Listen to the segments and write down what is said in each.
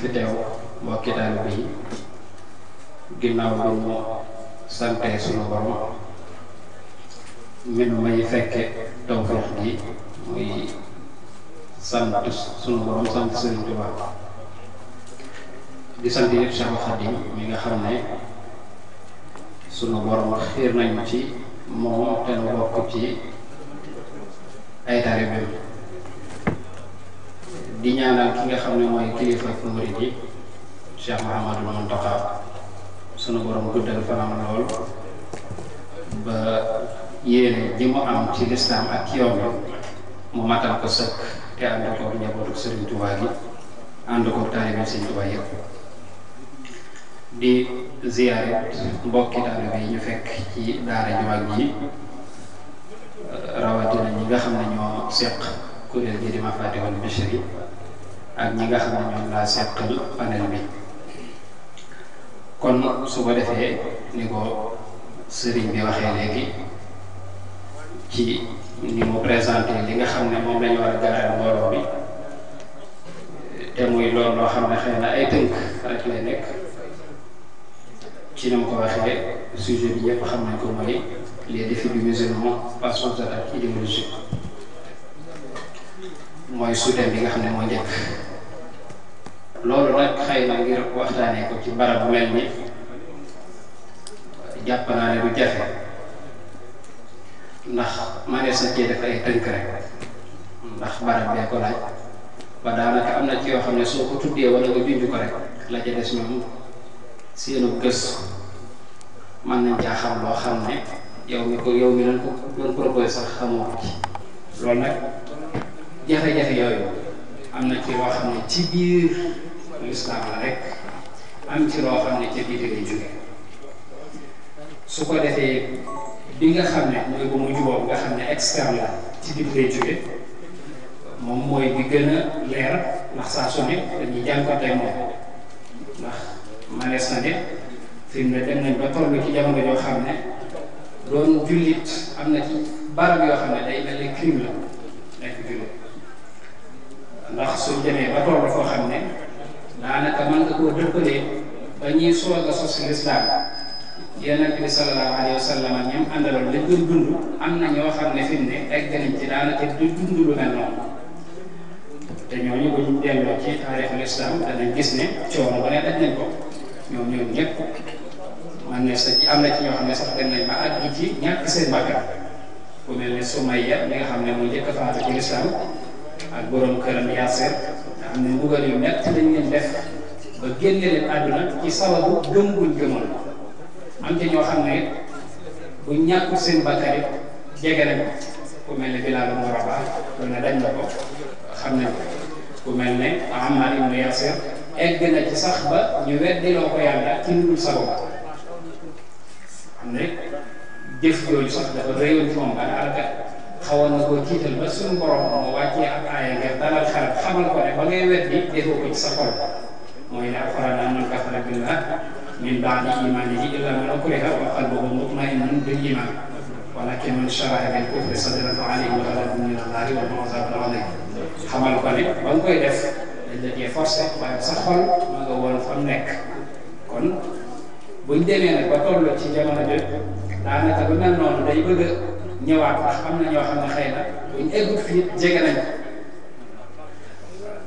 fi teew mbokki taalibe yi ginnaaw bi ñu sante sunu borom minu may fekke tawfeex gi muy sant sunu borom sant Sëriñ Tuubaa di sant yëpp Cheikh Khadim mi nga xam ne sunu borom xiir nañu ci moom te nu bokk ci ay taalibeem di ñaanal ki nga xam ne mooy kilifa murid yi Cheikh Mouhamadou Mountakha sunu borom guddal fanam lool ba yéene ji mu am ci lislaam ak yoon mu matal ko sëkk te ànd ko njabootu Sëriñ Tuubaa gi ànd ko taalibe Sëriñ Tuubaa yëpp di ziyaaret mbokki taalibe yi ñu fekk ci daara ju mag ji rawatina ñi nga xam ne ñoo seq kuréel gi di Mafatihul Bichri ak ñi nga xam ne ñoom laa seqal panel bi kon su ko defee ni ko sëriñ bi waxee léegi ci ni mu présenté li nga xam ne moom lañu war a gaaral mbooloo bi te muy loolu loo xam ne xëy na ay tënk rek lay nekk ci ni mu ko waxee sujet bi ñëpp xam nañ ko mooy les défis du musulman face aux attaques idéologiques mooy suuteem bi nga xam ne moo njëkk loolu nag xëy na ngir waxtaanee ko ci barab bu mel ni jàpp naa ne du jafe ndax manees na cee def ay tënk rek ndax barab bee ko laaj ba daanaka am na ci yoo xam ne soo ko tuddee wala nga junj ko rek la ca des ñoom seenu gës mën nañ caa xam loo xam ne yow mi leen ko doon proposé sax xamoo ko ci loolu nag jafe-jafe yooyu am na ci loo xam ne ci biir lislaam la rek am ci loo xam ne ca biir lay jóge su ko defee bi nga xam ne mooy bu mujj boobu nga xam ne externe la ci biir lay jóge moom mooy bi gën a leer ndax saa su ne dañuy jànkuwante moom ndax manees na ne fi mu ne dem nañ ba toll ci jamono joo xam ne doon jullit am na ci barab yoo xam ne day mel ni crime la nekk jullit ndax suñ demee ba toll foo xam ne daanaka mën nga koo dëppalee ba ñuy soog a sos lislaam Yonent bi sallallahu alayhi wa sallam ñoom àndaloon lañ doon dund am na ñoo xam ne fi mu ne egg nañ ci daanaka du dund lu mel noonu te ñooñu bu ñu delloo ci taarixul islam danañ gis ne coono ba ne daj nañ ko ñoom ñëpp man ne sa am na ci ñoo xam ne sax dem nañ ba àgg ci ñàkk seen bakkan ku mel ne Sumayya mi nga xam ne mooy njëkk a faatu ci lislaam ak borom këram Yaasir nga xam ne mbugal yu metti lañ leen def ba génne leen àdduna ci sababu gëm buñ gëmoon am ci ñoo xam ne bu ñàkkul seen bakkan it jege nañ ku mel ne Bilaal ibn Rabah lu ne dañ na ko xam nañ ku mel ne Ammar ibn Yaasir egg na ci sax ba ñu weddiloo ko yàlla ci lu dul sababu xam ne jëf yooyu sax dafa réyoon ci moom ba daanaka xawoon na koo jiital ba suñu borom moo wàccee ak aaya ngir dalal xel xamal ko ne ba ngay weddi defoo ko ci sa xol mooy ne alxuraan naan man kafara billah min ba'di imaanihi illa man ukriha wa qalbuhu mutma'innun bil iman walakin man sharaha bil kufri sadran fa alayhi ghadabun min allahi wa lahum azabun alim xamal ko ne ba nga koy def dañ la cee forcé waaye sa xol ma nga woon fa mu nekk kon buñ demee nag ba toll ci jamono bi daanaka lu mel noonu day bëgg a ñëwaat ndax am na ñoo xam ne xëy na buñ eggut fii jege nañ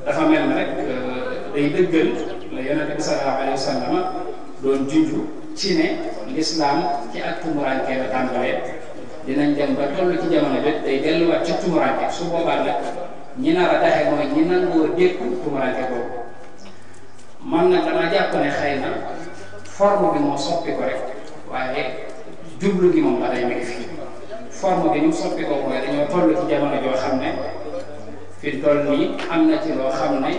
dafa mel ne rek day dëggal la Yonent bi sallallahu alayhi wa sallam doon junju ci ne lislaam ci ak tumuraanke la tàmbalee dinañ dem ba toll ci jamono bi day delluwaat ci tumuraanke su boobaa nag ñi nar a daxe mooy ñi nangoo dékku tumuraanke boobu man nag damaa jàpp ne xëy na forme bi moo soppi ko rek waaye jublu gi moom ba day mi ngi fi forme bi ñu soppi ko mooy dañoo toll ci jamono joo xam ne fi toll nii am na ci loo xam ne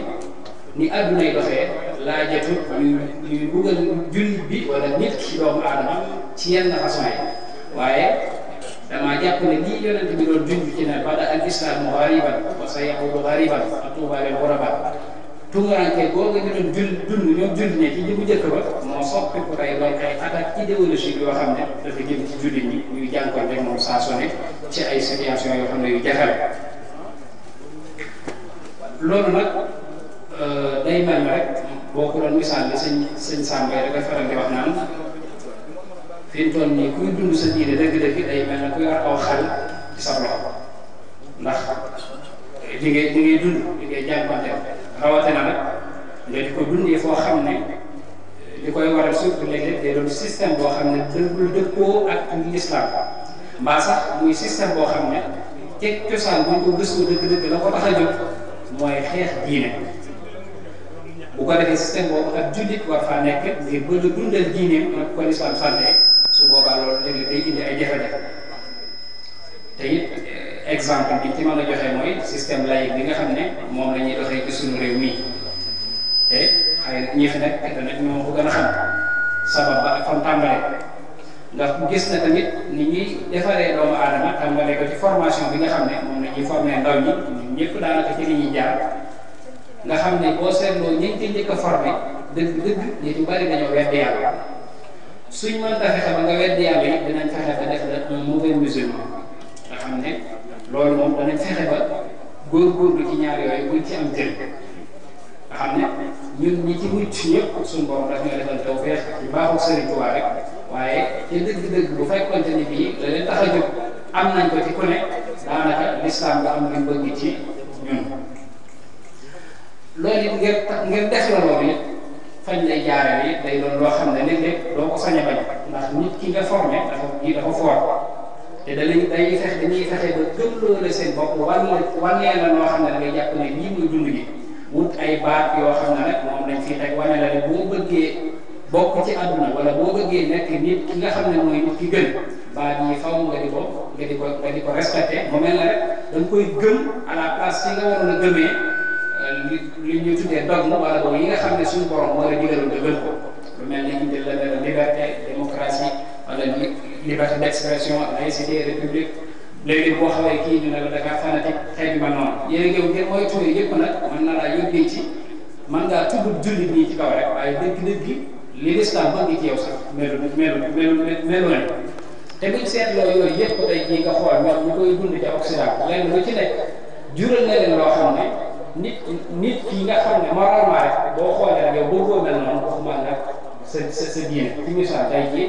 ni àdduna yi doxee laajatu ñuy buggal jullit bi wala nit ki doomu aadama ci yenn façon yi waaye damaa jàpp ne lii Yonent bi doon junj ci ne bada al islaamu ghariban wa sayaudu ghariban fa tuuba lil ghuraba tumuraanke googu ñu doon dund ñoom jullit ñi ci bu njëkk ba moo soppi ko tey doon ay attaque idéologique yoo xam ne dafa jëm ci jullit ñi ñuy jànkoonte moom saa su ne ci ay situation yoo xam ne yu jafe la loolu nag day mel rek boo ko doon misaal li sëñ Samba da koy faral di wax naan fi mu toll nii kuy dund sa diine dëgg-dëgg day mel ne ku yor aw xal ci sa loxo ndax li ngay dund li ngay jànkuwanteel rawatina nag nga di ko dundee foo xam ne li koy waral surtout léeg-léeg day doon système boo xam ne dëppoo ak l'islam mbaa sax muy système boo xam ne teg cosaan buñ ko gëstu dëgg-dëgg la ko tax a jóg mooy xeex diine bu ko defee système boobu ak jullit war faa nekk ngir bëgg a dundal diineem ak ko l'islam santé su boobaa loolu léeg-léeg day indi ay jafe-jafe te it exemple bi ci mën a joxe mooy système laïque bi nga xam ne moom la ñuy doxee ci suñu réew mii te xëy na ñi fi nekk tamit ñoo ko gën a xam sabab ba ak fam tàmbalee ndax gis na tamit ni ñuy defaree doomu aadama tàmbalee ko ci formation bi nga xam ne moom la ñuy formé ndaw ñi ñëpp daanaka ci li ñuy jaar nga xam ne boo seetloo ñi ci njëkk a formé dëgg-dëgg nit yu bari dañoo weddi yàlla suñ mën ta fexe ba nga weddi yàlla yi dinañ fexe ba def la un mauvais musulman nga xam ne loolu moom danañ fexe ba góorgóorlu ci ñaar yooyu buñ ci am jël nga xam ne ñun ñi ci mucc ñëpp suñu borom daf ñoo defal tawfeex ci baaxul Sëriñ Tuubaa rek waaye ci dëgg-dëgg bu fekkonte ni bii la leen tax a jóg am nañ ko ci ku ne daanaka lislaam nga am luñ bëgg ci ñun loolu it ngir def la loolu it fañ lay jaaree it day doon loo xam ne léeg-léeg doo ko sañ a bañ ndax nit ki nga formé dafa foor te dañuy fexe ba gëmloo la seen bopp wannee la noo xam ne da ngay jàpp ne lii muy dund gi wut ay baat yoo xam ne rek moom lañ fii teg wane la ne boo bëggee bokk ci àdduna wala boo bëggee nekk nit ki nga xam ne mooy nit ki gën baat yi faw nga di ko respecté mu mel na rek da nga koy gëm à la place ci nga waroon a gëmee li ñu tuddee dogme wala boobu yi nga xam ne suñu borom moo la digaloon nga gëm ko lu mel ni indi la liberté démocratie wala liberté d'expression laïcité république léegi boo xawee kii ñu ne la Dakar fanatique xeet yu mel noonu yéen a ngir mooy tuuti yëpp nag mën na laa yóbbee ci mën ngaa tudd jullit nii ci kaw rek waaye dëgg-dëgg li l'islam bëgg ci yow sax melu nañ te buñ seetloo yooyu yëpp tey jii nga xool ñoom ñu koy dund ci Occident lenn lu ci nekk jural na leen loo xam ne nit ki nga xam ne moralement rek boo xoolee rek yow bëggoo mel noonu waxuma nag sa diine ci misaal tey jii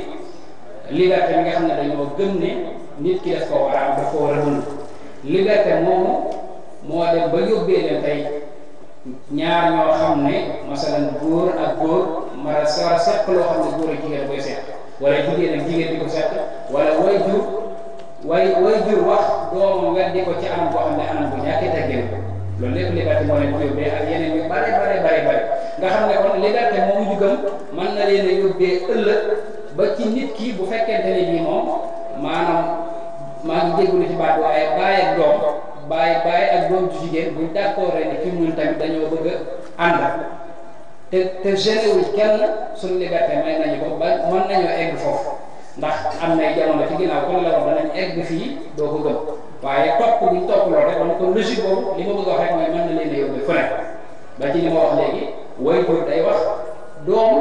liberté bi nga xam ne dañoo gëm ne nit ki daf ko war a am daf ko war a dund liberté moomu moo dem ba yóbbee leen tey ñaar ñoo xam ne masalan góor ak góor war a seq loo xam ne góor ak jigéen koy seq wala jigéen ak jigéen di ko seq wala way jur wax doomam weddi ko ci anam boo xam ne anam bu ñàkk teggin loolu lépp liberté moo leen ko yóbbee ak yeneen yu bare nga xam ne kon liberté moomu ñu gëm mën na leen a yóbbee ëllëg ba ci nit ki bu fekkente ne bii moom maanaam maa ngi jégalu ci baat waaye bàyyi ak doom ju jigéen buñ d'accord ne ci ñun tamit dañoo bëgg a ànd te génewul kenn suñu liberté may nañu ko ba mën nañoo egg foofu ndax am nay jamono ci ginnaaw kon la wax danañ egg fii doo ko gëm waaye topp buñ topp loolu rek dama ko logique boobu li ma bëgg a wax rek mooy mën na leen a yóbbu fu ne ba ci li ma wax léegi waajur day wax doom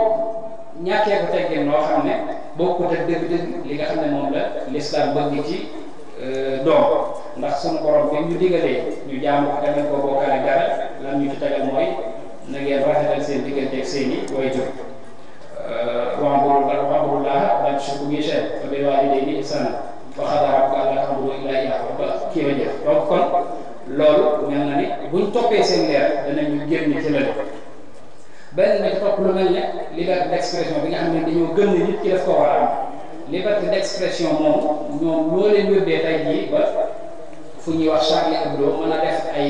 ñàkkee ko teggin noo xam ne bokkut ak dëgg-dëgg li nga xam ne moom la l'islam bëgg ci doom ndax suñu borom bi ñu digalee ñu jaamu ko tamit ko bokkaale dara lan ñu ci tegal mooy na ngeen rafetal seen digganteeg seen i waajur wa'budullaha wa laa tushriku bihi shay'an wa bil waalidayni ihsaanan wa qadaa rabbuka allaa ta'budu illaa iyyaahu ba kii ba jëf donc kon loolu mel na ni buñ toppee seen leer danañu génn ci lële benn nag topp lu mel ne liberté d'expression bi nga xam ne dañoo gëm ne nit ki daf ko war a am liberté d'expression moom ñoom loo leen yóbbee tey jii ba fu ñuy wax Charlie Hebdo mën a def ay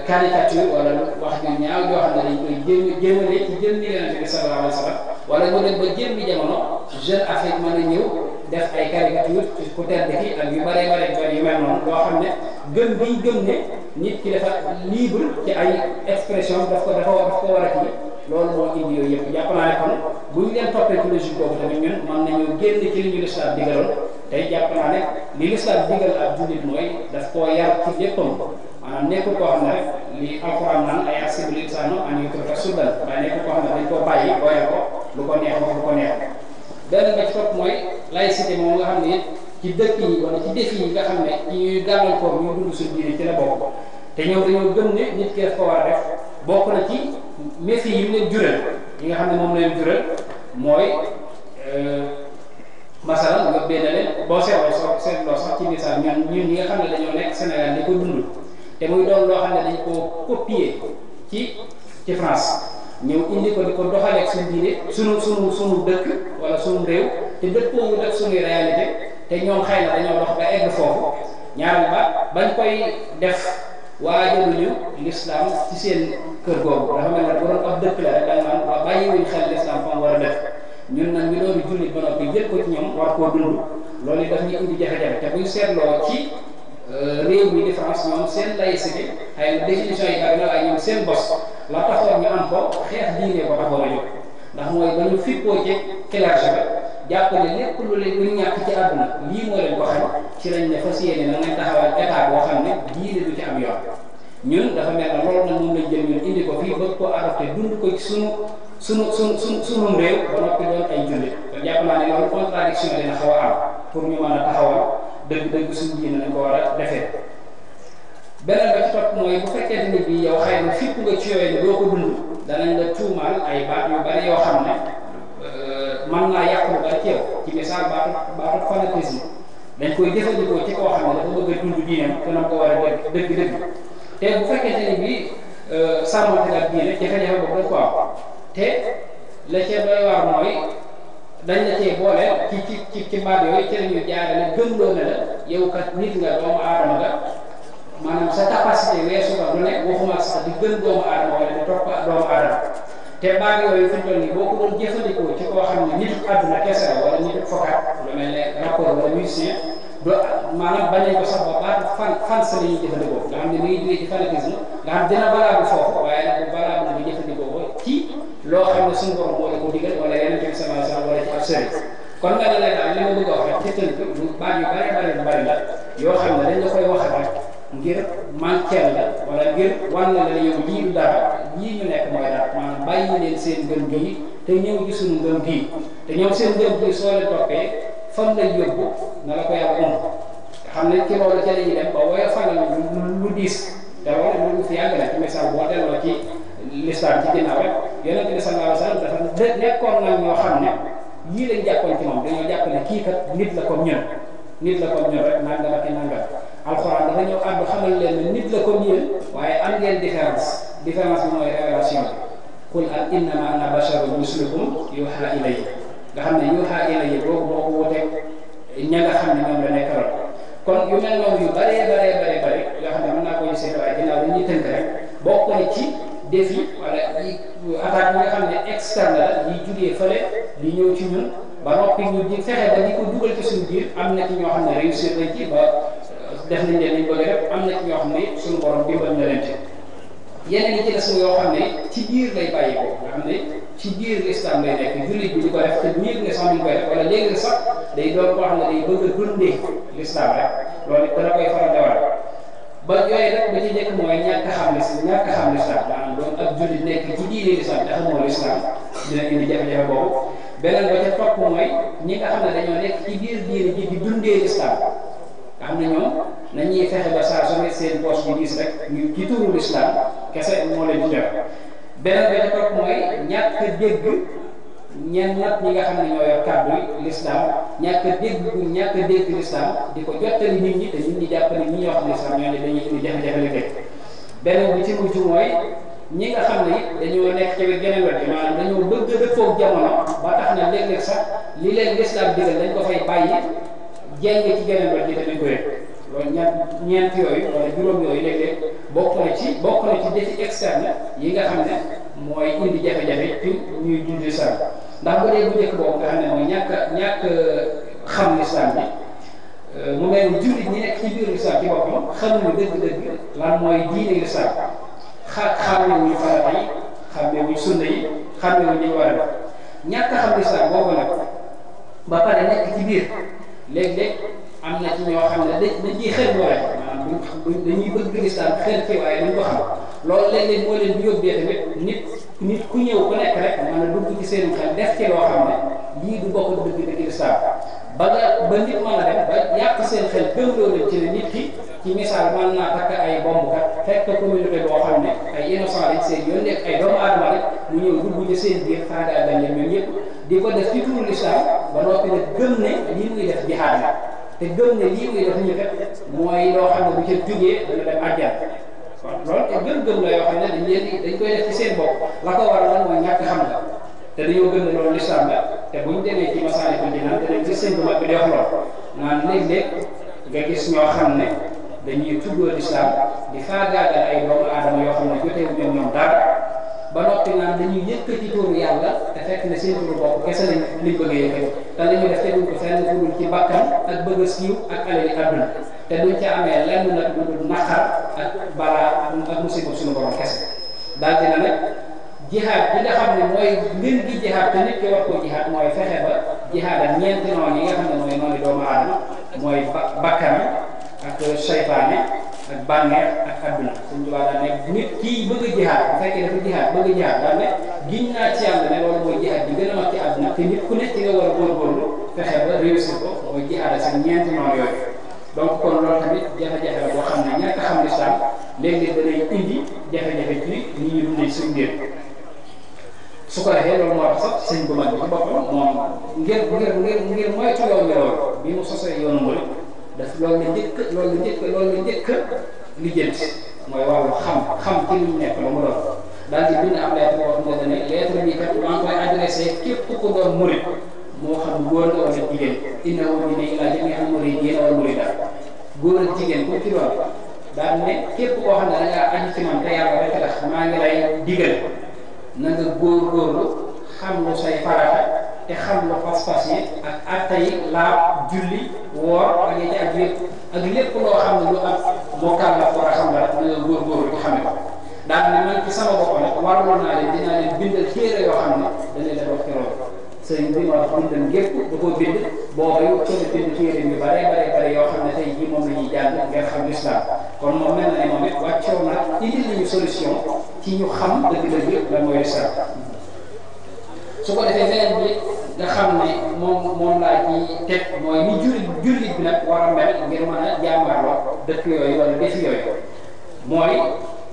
caricature wala wax ju ñaaw yoo xam ne dañ koy jéemale ci jëmmi Yonent bi sallallahu alayhi wa sallam wala ñu dem ba jëmmi jamono Jeune Afrique mën a ñëw def ay caricature ci ku tedd ki ak yu bare yu mel noonu loo xam ne gëm biñ gëm ne nit ki dafa libre ci ay expression daf ko war a kii loolu moo indi yooyu yëpp jàpp naa ne kon bu ñu leen toppee ci logique boobu tamit ñun mën nañoo génn ci li ñu lislaam digaloon tey jàpp naa ne li lislaam digal ak jullit mooy daf koo yar ci léppam maanaam nekkul koo xam ne rek li alxuraan naan ay asibul insaanu an yutruka sudan waaye nekkul koo xam ne dañ koo bàyyi booyal ko lu ko neex wax lu ko neex benn ba ci topp mooy laïcité moom nga xam ne ci dëkk yi wala ci défi yi nga xam ne ci ñuy gàllankoor ñu dund suñu diine ci la bokk te ñëw dañoo gëm ne nit ki daf ko war a def bokk na ci méfi yi mu leen jural yi nga xam ne moom leen jural mooy masalan nga benn leen boo seetloo sax ci misaal ñun ñi nga xam ne dañoo nekk Sénégal di ko dund te muy doon loo xam ne dañ koo copier ci France ñëw indi ko di ko doxaleeg suñu diine sunu dëkk wala sunu réew te dëppoo ak suñuy réalité te ñoom xëy na dañoo dox ba egg foofu ñaareel ba bañ koy def waajaluñu l'islam ci seen kër googu dafa mel ne bu doon ab dëkk la rek da nga naan waa bàyyiwuñ xel l'islam fa mu war a def ñun nag ñu doon jullit ba noppi jël ko ci ñoom war koo dund loolu daf ñu indi jafe-jafe te buñ seetloo ci réew mi di France ñoom seen laïcité xëy na définition yi bari na waaye ñoom seen bos la taxoon ñu am ko xeex diine ko taxoon a jóg ndax mooy ba ñu fippoo ci clergé ba jàpp ne lépp lu leen lu ñàkk ci àdduna lii moo leen ko xam ci lañ ne fas yéene na nañ taxawal état boo xam ne diine du ci am yoon ñun dafa mel ne loolu nag moom lañ jël ñun indi ko fii bëgg ko adopté dund ko ci sunum réew ba noppi doon ay jullit kon jàpp naa ne loolu contradiction dina xaw a am pour ñu mën a taxawal dëgg-dëgg suñu diine nañ ko war a defee beneen ba ci topp mooy bu fekkee nit bi yow xëy na fipp nga ci yooyu ne doo ko dund danañ la tuumaal ay baat yu bari yoo xam ne mën naa yàq lu bari ci yow ci misaal baatu fanatisme dañ koy jëfandikoo ci koo xam ne dafa bëgg a dund diineem te na ko war a dëgg te bu fekkee ne bi sàmmante ak diine jafe-jafe boobu dañ ko am te la ca doy waar mooy dañ la cee boole ci baat yooyu ci la ñuy jaarale gëmloo ne la yow kat nit nga doomu aadama nga maanaam sa capacité weesu ko lu nekk waxuma sax di gën doomu aadama wala di topp doomu aadama te baat yooyu fi mu toll nii boo ko doon jëfandikoo ci koo xam ne nitu àdduna kese la wala nitu fokat lu mel ne rapport wala musicien do maanaam bañ nañ ko sax ba baatu fan sa la ñuy jëfandikoo nga xam ne mi ngi jógee ci fanatisme nga xam dina valable foofu waaye nag bu valable na jëfandikoo ko ci loo xam ne suñu borom moo la ko digal wala yeneen bi sallallahu alayhi wasallam wala ci ab sëriñ kon nga ne leen daal li ma bëgg a wax rek ci tënk lu baat yu bari la yoo xam ne dañ la koy wax rek ngir manqueel la wala ngir wan na la yow lii du dara lii ñu nekk mooy dara maanaam bàyyi leen seen ngëm gii te ñëw ci suñu ngëm gii te ñoom seen ngëm gii soo leen toppee fan lay yóbbu na la ko yàlla nga xam ne ci loolu ca la ñuy dem ba woy fanal lu diis te loolu lu fi yàgg na ci misaal boo delloo ci l'islam ci ginnaaw rek yonent bi sallallahu alayhi wasallam dafa nekkoon nag ñoo xam ne yii lañ jàppoon ci moom dañoo jàpp ne kii kat nit la comme ñun rek nangam ak nangam alxuraan dafa ñëw àddu xamal leen ne nit la comme yéen waaye am ngeen différence bi mooy révélation bi qul al innama ana basharun mislukum yuha ilayya nga xam ne yuha ilayya boobu moo ko wuteeg ña nga xam ne ñoom la nekkaloon kon yu mel noonu yu bëree yoo xam ne mën naa ko gisee waaye ginnaaw dañuy tënk rek bokk na ci défi wala attaque yi nga xam ne externe la yi jugee fële di ñëw ci ñun ba noppi ñu di fexe ba di ko dugal ci suñu biir am na ci ñoo xam ne réussir nañ ci ba def nañ leen liñ bëgg a def am na ci ñoo xam ne suñu borom dimbal na leen ci yeneen yi ci des yoo xam ne ci biir lay bàyyi ko nga xam ne ci biir l'islam lay nekk jullit bi di ko def te ñëpp nga sax ñu koy def wala léegi sax day doon koo xam ne day bëgg a dundee l'islam rek loolu dana koy faral di waral ba yooyu rek ba ci njëkk mooy ñàkk xam l'islam maanaam doon ak jullit nekk ci diine l'islam te xamoo l'islam dina indi jafe-jafe boobu beneen ba ca topp mooy ñi nga xam ne dañoo nekk ci biir diine ji di dundee l'islam nga xam ne ñoom nañuy fexe ba saa su ne seen poche bi diis rek ñu ci turu l'islam kese moo leen di def beneen ba ca topp mooy ñàkk dégg ñenn nag ñi nga xam ne ñoo yor kàddu l'islam ñàkk dégg l'islam di ko jottali nit ñi te nit ñi jàpp ne ñi ñoo xam ne l'islam ñoo ne dañuy indi jafe-jafe li teg beneen bi ci mujj mooy ñi nga xam ne it dañoo nekk ci geneen wet gi maanaam dañoo bëgg a dëppoog jamono ba tax na léeg-léeg sax li leen l'islam digal dañ ko fay bàyyi jéng ci geneen wet gi danañ ko yëg loolu ñeent yooyu wala juróom yooyu léeg-léeg bokk na ci défi externe yi nga xam ne mooy indi jafe-jafe ci ñuy dund l'islam ndax bu dee bu njëkk boobu nga xam ne mooy ñàkk xam l'islam bi mu mel ni jullit ñi nekk ci biir l'islam ci boppam xamuñu dëgg-dëgg lan mooy diine l'islam xàmmewuñu farata yi xàmmewuñu sunna yi xàmmewuñu li ñu war a def ñàkk xam l'islam boobu nag ba pare nekk ci biir léeg-léeg am na ci ñoo xam ne dañ ciy xel looy maanaam dañuy bëgg l'islam xel ci waaye duñ ko xam loolu léeg-léeg moo leen di yóbbee tamit nit ku ñëw ku nekk rek mën a dugg ci seen xel def ci loo xam ne lii du bokk dëgg-dëgg lislaam ba nit mën a dem ba yàq seen xel gëmloo leen ci ne nit ki ci misaal mën naa takk ay bombkat fekk communauté boo xam ne ay innocent lañ seen yoon nekk ay doomu aadama rek mu ñëw dugg ci seen biir faagaagal leen ñoom ñëpp di ko def ci turu lislaam ba noppi nag gëm ne lii muy def jihaad la te gëm ne lii muy def ñu kat mooy loo xam ne bu ca jugee dana dem àjjana kon loolu te gëm-gëm la yoo xam ne dañ koy def ci seen bopp la ko waral lan mooy ñàkk xam nga te dañoo gëm ne loolu lislaam la te buñ demee ci Masaalikul Jinaan danañ gis sëñ bu mag bi di wax lool naan léeg-léeg nga gis ñoo xam ne dañuy tuddoo lislaam di faagaagal ay doomu aadama yoo xam ne jotewu ñoom dara ba noppi naan dañuy yëkkati tuuru yàlla te fekk ne seen tuuru bopp kese liñ bëgg a yëkkati te li ñu def teguñ ko fenn fu dul ci bakkan ak bëgg a siiw ak alali àdduna te duñ ca amee lenn nag lu dul naqar ak balaa ak musiba suñu borom kese daal dina nag jihaad bi nga xam ne mooy ngën gi jihaad te nit ki war koo jihaad mooy fexe ba jihaad ak ñeenti noonu yi nga xam ne mooy noonu doomu aadama mooy bakkan ak seytaane ak bànneex ak adduna suñu tubaab daal ne nit kii bëgg a jihaad bu fekkee dafa jihaad bëgg a jihaad daal ne giñ naa ci yàlla ne loolu mooy jihaad bi gën a mag ci adduna te nit ku nekk ci nga war a góorgóorlu fexe ba réussir ko mooy jihaad ak ñeenti noonu yooyu donc kon loolu tamit jafe-jafe la boo xam ne ñàkk a xam lislaam léeg-léeg danay indi jafe-jafe ci ni ñu dundee suñu biir su ko defee loolu moo tax sax sëñ bu mag bi ci boppam moom ngir moytu yoon bi loolu bi mu sosee yoonu murid daf loolu la njëkk lijjanti mooy wàllu xam ci li mu nekk la mu doon daal di bind ab lettre boo xam ne dane lettre bi kat maa ngi koy adressé képp ku doon murid moo xam góor nga wala jigéen innahu dina ilaa jamii'il muriidiina wal muriidaat góor ak jigéen ku ci doon daal ne képp koo xam ne da ngaa aju ci man te yàlla rek tax maa ngi lay digal na nga góorgóorlu xam lu say farata te xam lu pas-pas yi ak atta yi laab julli woor ak yi ci ak yëpp ak lépp loo xam ne lu am mukallaf war a xam la rek na nga góorgóorlu ci xame ko daal ne man ci sama bopp nag waraloon naa leen dinaa leen bindal téere yoo xam ne dañuy leen wax ci loolu sëriñ bi ma wax bindal gépp da koo bind booba yu soo bind téere yu bare yoo xam ne tey jii moom la ñuy jàng ngeen xam l'islam kon moom mel na ne moom it wàccoo nag indil nañu solution ci ñu xam dëgg-dëgg la mooy l'islam su ko defee beneen bi nga xam ne moom laa ci teg mooy ni jullit bi nag war a mel ngir mën a jàmmaarloo dëkk yooyu wala defi yooyu mooy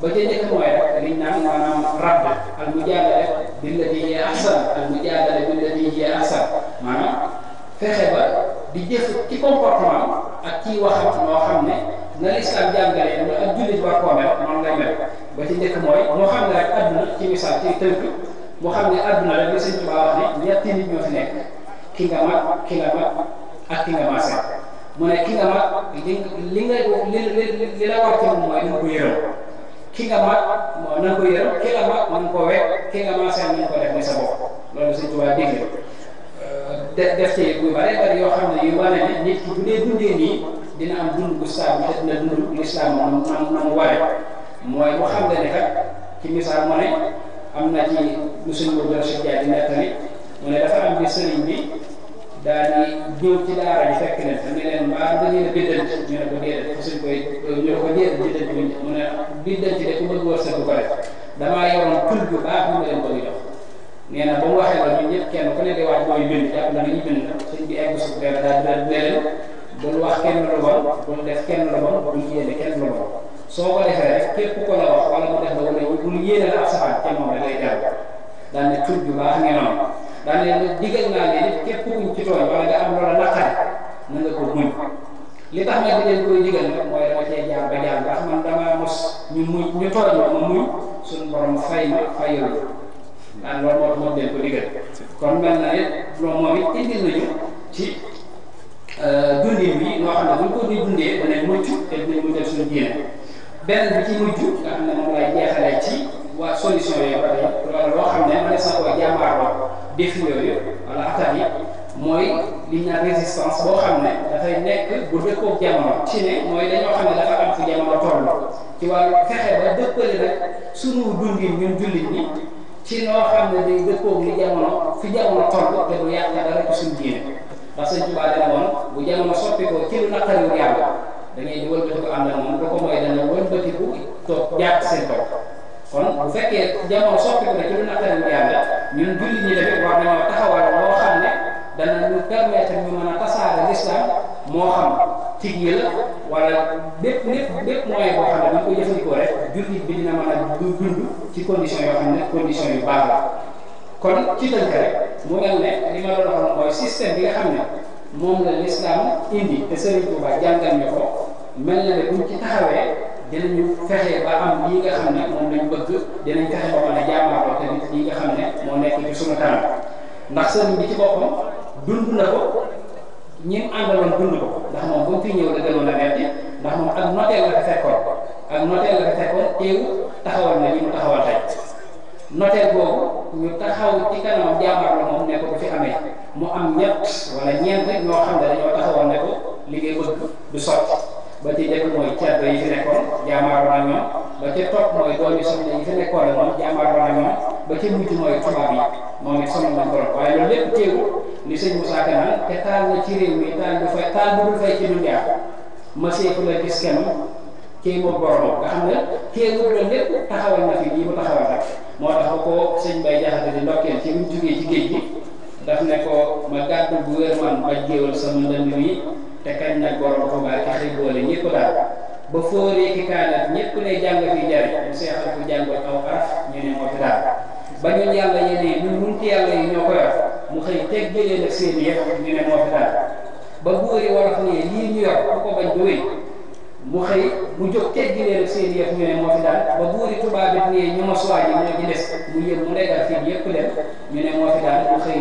ba ca njëkk mooy rek liñ naan maanaam radd al mujaadala billati hiya ahsan maanaam fexe ba di jëf ci comportement ak ci waxam noo xam ne na lislaam jàngale ak jullit war koo mel noonu lay mel ba ci njëkk mooy moo xam ne rek adduna ci misaal ci tënk moo xam ne adduna rek li Sëñ Tuubaa wax ne ñetti nit ñoo fi nekk ki nga mag ak ki nga maase mu ne ki nga mag li la war ci moom mooy na ko yërëm ki nga mag na ko yërëm ki la mag na ko wekk ki nga maase na ko def ni sa bopp loolu Sëñ Tuubaa dégg def ci bu bare bari yoo xam ne yu wane ne nit ki bu dee dundee nii dina am dund gu saabu te dina dund lislaam na mu ware mooy mu xam ne kat ci misaal mu ne am na ci lu suñ Modou Rachid Dia di nettali mu ne dafa am bi sëriñ bi daal di ñëw ci daara ji fekk leen ne leen mbaa da ngeen a biddanti ñu ne ko déedéet fa suñ koy ñu ko déedéet biddanti mu ne biddanti de ku bëgg wërsëg du ko def damaa yoroon tul bu baax mu leen bëgg jox nee na ba mu waxee loolu ñun ñëpp kenn ku ne di waaj mooy bind jàpp na nañu bind suñ bi egg suuf daal di leen bul wax kenn lu bon bul def kenn lu bon bul yéene kenn lu bon soo ko defee rek képp ko la wax wala mu def la wala bul yéene la ab safaan te moom rek lay jàll daan ne tudd bu baax ngi noonu daan ne digal naa leen nit képp kuñ ci tooñ wala nga am loola naqari na nga ko muñ li tax nga di leen koy digal nag mooy dama cee jaar ba jaar ndax man damaa mos ñu tooñ ma muñ suñu borom fay ma fayul daan loolu moo leen ko digal kon mel na ne loolu moom it indil nañu ci dundin bi noo xam ne buñ ko di dundee danañ mucc te dinañ mujjal suñu diine benn bi ci mujj nga xam ne moom lay jeexalee ci waa solution yooyu ba tey loolu loo xam ne ma ne sa koy jàmbaarloo défi yooyu wala attaque yi mooy li ñu naan résistance boo xam ne dafay nekk bu dëppoog jamono ci ne mooy dañoo xam ne dafa am fu jamono toll ci wàllu fexe ba dëppale rek sunu dundin ñun jullit ñi ci noo xam ne day dëppoog li jamono fi jamono toll te du yàq dara ci suñu diine ndax Sëñ Tuubaa dana woon bu jamono soppi ko ci lu naqariwul yàlla da ngay di wëlbatiku ànd ak moom lu ko mooy dana wëlbatiku toog jàpp seen kaw kon bu fekkee jamono soppi ko ne ci lu naqariwul yàlla ñun jullit ñi tamit war nañoo taxawal loo xam ne dana ñu permettre tig yi la wala bépp moyen boo xam ne dañ ko jëfandikoo rek jullit bi dina mën a dund ci condition yoo xam ne condition yu baax la kon ci tënk rek mu mel ne li ma doon waxoon mooy système bi nga xam ne moom la l'islam indi te Serigne Touba jàngal ñu ko mel na ne buñ ci taxawee dinañu fexe ba am lii nga xam ne moom lañ bëgg dinañ fexe ba mën a jaamaarloo tamit lii nga xam ne moo nekk ci sunu kanam ndax sëriñ bi ci boppam dund na ko ñi àndaloon dund ko ndax moom bu mu fi ñëw la gënoon a metti ndax moom ak noteel la fa fekkoon teewu taxawal na ñi mu taxawal tey noteel boobu ñu taxaw ci kanamam jaamaarloo moom ne ko du fi amee mu am ñett wala ñeent ñoo xam ne dañoo taxawal ne ko li ngay bëgg du sotti ba ci njëkk mooy ceddo yi fi nekkoon jaamaarloo na ñoom ba ca topp mooy doomi soxna yi fi nekkoon la moom jaamaarloo na ñoom ba ca mujj mooy tubaab yi moom it sonal nañ ko lool waaye loolu lépp teewul li sëñ Moussa Ka naan te taal na ci réew mi taal bu dul fay ci dunya ma seeku la gis kenn kii moo borom nga xam ne teewul loolu lépp taxawal na fi lii mu taxawal rek moo tax ba ko sëñ Bay Jaxate di ndokkeel ci mu jugee ci géej gi daf ne ko ma gàddu bu wér man ba jéewal sama ndënd mi te kañ nag borom Tuubaa ki xëy boole ñëpp daal ba fóoree ki kaanat ñëpp ne jàng fi jariñ mu seexal ko jàngoon aw araf ñu ne moo fi daal ba ñun yàlla yéene ñun munti yàlla yi ñoo ko yor mu xëy teg jëlee nag seen yëpp ñu ne moo fi daal ba buuri wolof ne lii ñu yor ku ko bañ du wéy mu xëy mu jóg teg jëlee nag seen yëpp ñu ne moo fi daal ba buuri tubaab bi ne ñu mos waa ji moo ci des mu yëm mu nekkal fii yëpp dem ñu ne moo fi daal mu xëy